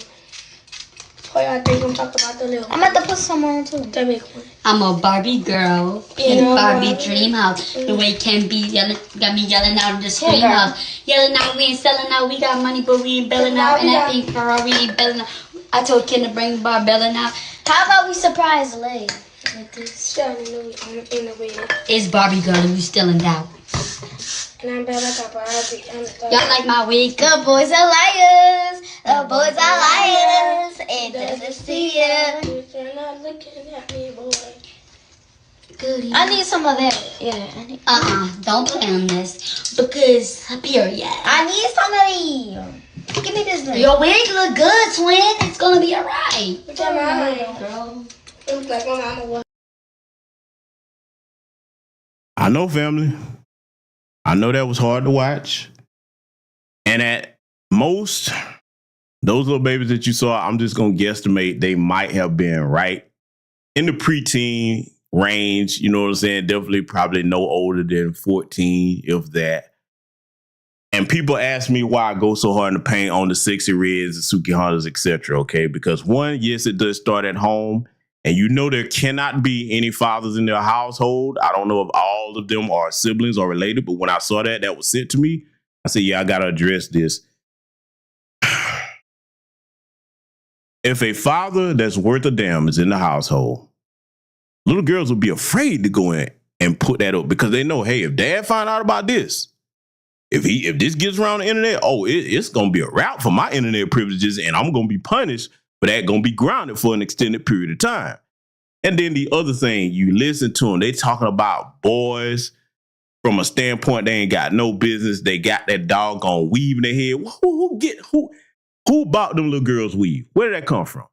Oh, I think I'm talking about the little one. I'm about to put some on too. The big one. I'm a Barbie girl in Barbie dream house. The way can be yelling, got me yelling out in the scream house. Yelling out, we ain't selling out. We got money, but we ain't belling out. And that pink Ferrari ain't belling out. I told Ken to bring Barbella out. How about we surprise Lay with this? Shut in the bed. It's Barbie girl and you still in doubt. And I'm better paparazzi. Y'all like my wig? The boys are liars. The boys are liars. It doesn't see you. You're not looking at me, boy. Goody. I need some of that. Yeah. Don't play on this because period. I need some of these. Give me this thing. Your wig look good, twin. It's gonna be alright. Look at my eye, girl. It looks like my mama. I know, family. I know that was hard to watch. And at most, those little babies that you saw, I'm just going to guesstimate they might have been right in the preteen range. You know what I'm saying? Definitely probably no older than 14, if that. And people ask me why I go so hard in the paint on the Sexy Reds, the Suki Hunters, etc. Okay, because one, yes, it does start at home. And you know there cannot be any fathers in their household. I don't know if all of them are siblings or related, but when I saw that was sent to me, I said, yeah, I got to address this. If a father that's worth a damn is in the household, little girls will be afraid to go in and put that up because they know, hey, if dad find out about this, if this gets around the internet, it's going to be a wrap for my internet privileges and I'm going to be punished. But that going to be grounded for an extended period of time. And then the other thing, you listen to them, they talking about boys from a standpoint they ain't got no business. They got that doggone weave in their head. Who bought them little girls weave? Where did that come from?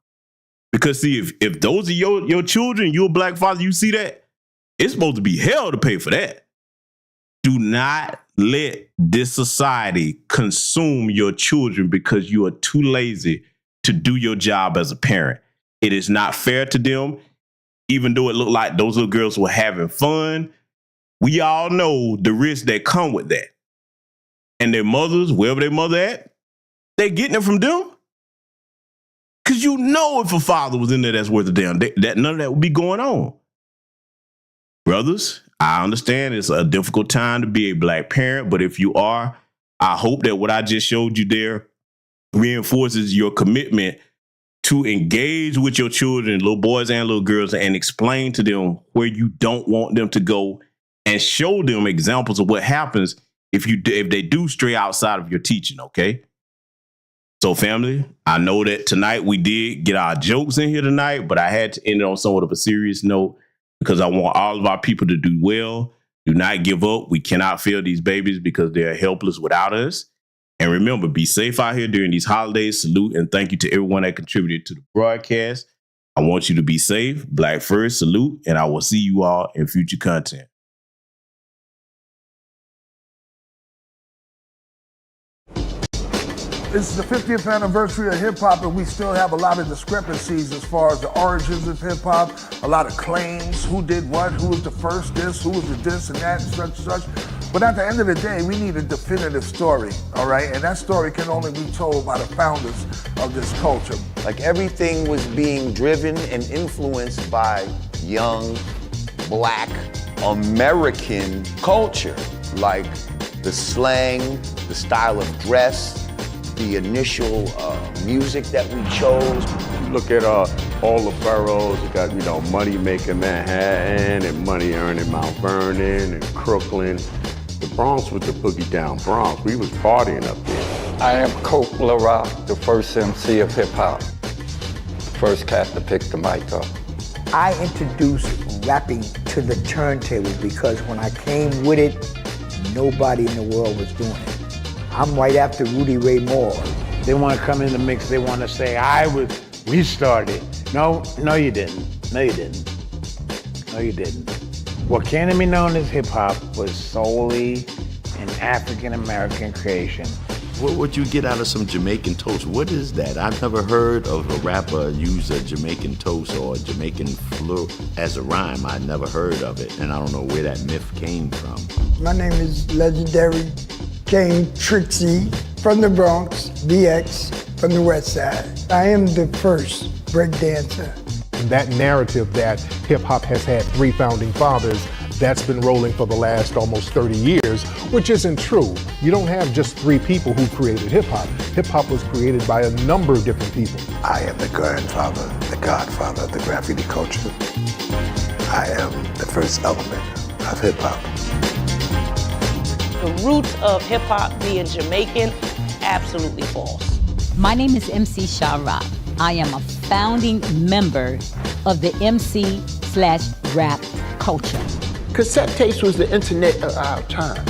Because see, if those are your children, you're a black father, you see that, it's supposed to be hell to pay for that. Do not let this society consume your children because you are too lazy to do your job as a parent. It is not fair to them, even though it looked like those little girls were having fun. We all know the risks that come with that. And their mothers, wherever their mother at, they're getting it from them. Because you know if a father was in there that's worth a damn, that none of that would be going on. Brothers, I understand it's a difficult time to be a black parent, but if you are, I hope that what I just showed you there reinforces your commitment to engage with your children, little boys and little girls, and explain to them where you don't want them to go and show them examples of what happens if they do stray outside of your teaching, okay? So family, I know that tonight we did get our jokes in here tonight, but I had to end it on somewhat of a serious note because I want all of our people to do well. Do not give up. We cannot fail these babies because they're helpless without us. And remember, be safe out here during these holidays. Salute and thank you to everyone that contributed to the broadcast. I want you to be safe. Black first, salute, and I will see you all in future content. It's the 50th anniversary of hip-hop, and we still have a lot of discrepancies as far as the origins of hip-hop, a lot of claims, who did what, who was the first this, who was the this and that, and such. But at the end of the day, we need a definitive story, all right? And that story can only be told by the founders of this culture. Like everything was being driven and influenced by young, black, American culture. Like the slang, the style of dress, the initial music that we chose. Look at all the boroughs. You got, money making Manhattan and money earning Mount Vernon and Crooklyn. The Bronx was the boogie down Bronx. We was partying up there. I am Coke LaRock, the first MC of hip hop. First cat to pick the mic up. I introduced rapping to the turntable because when I came with it, nobody in the world was doing it. I'm right after Rudy Ray Moore. They want to come in the mix. They want to say, we started. No, you didn't. No, you didn't. No, you didn't. What came to be known as hip hop was solely an African-American creation. What would you get out of some Jamaican toast? What is that? I've never heard of a rapper use a Jamaican toast or a Jamaican fleur as a rhyme. I never heard of it, and I don't know where that myth came from. My name is Legendary Kane Trixie from the Bronx, BX from the West Side. I am the first break dancer. That narrative that hip hop has had 3 founding fathers, that's been rolling for the last almost 30 years, which isn't true. You don't have just 3 people who created hip hop. Hip hop was created by a number of different people. I am the grandfather, the godfather of the graffiti culture. I am the first element of hip hop. The roots of hip hop being Jamaican, absolutely false. My name is MC Sha-Rock. I am a founding member of the MC/rap culture. Cassette tapes was the internet of our time.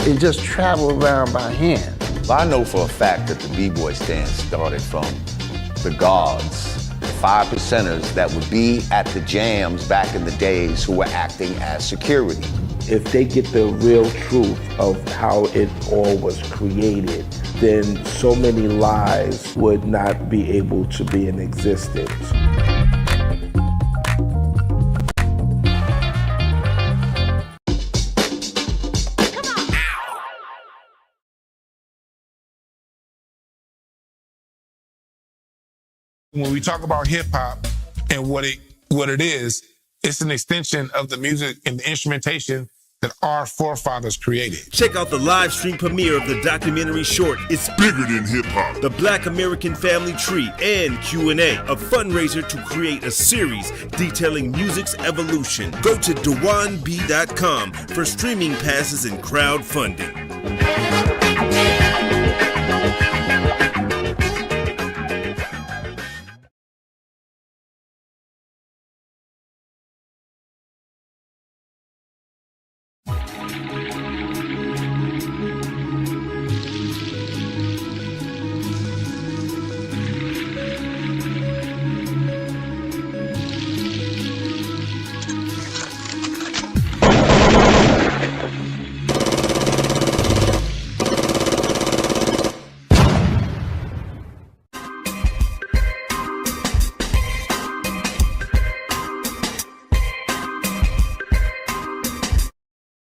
It just traveled around by hand. I know for a fact that the B-boy stand started from the guards, the 5%ers that would be at the jams back in the days who were acting as security. If they get the real truth of how it all was created, then so many lies would not be able to be in existence. When we talk about hip hop and what it is, it's an extension of the music and the instrumentation that our forefathers created. Check out the live stream premiere of the documentary short, It's Bigger Than Hip Hop, The Black American Family Tree, and Q&A, a fundraiser to create a series detailing music's evolution. Go to DewanB.com for streaming passes and crowdfunding.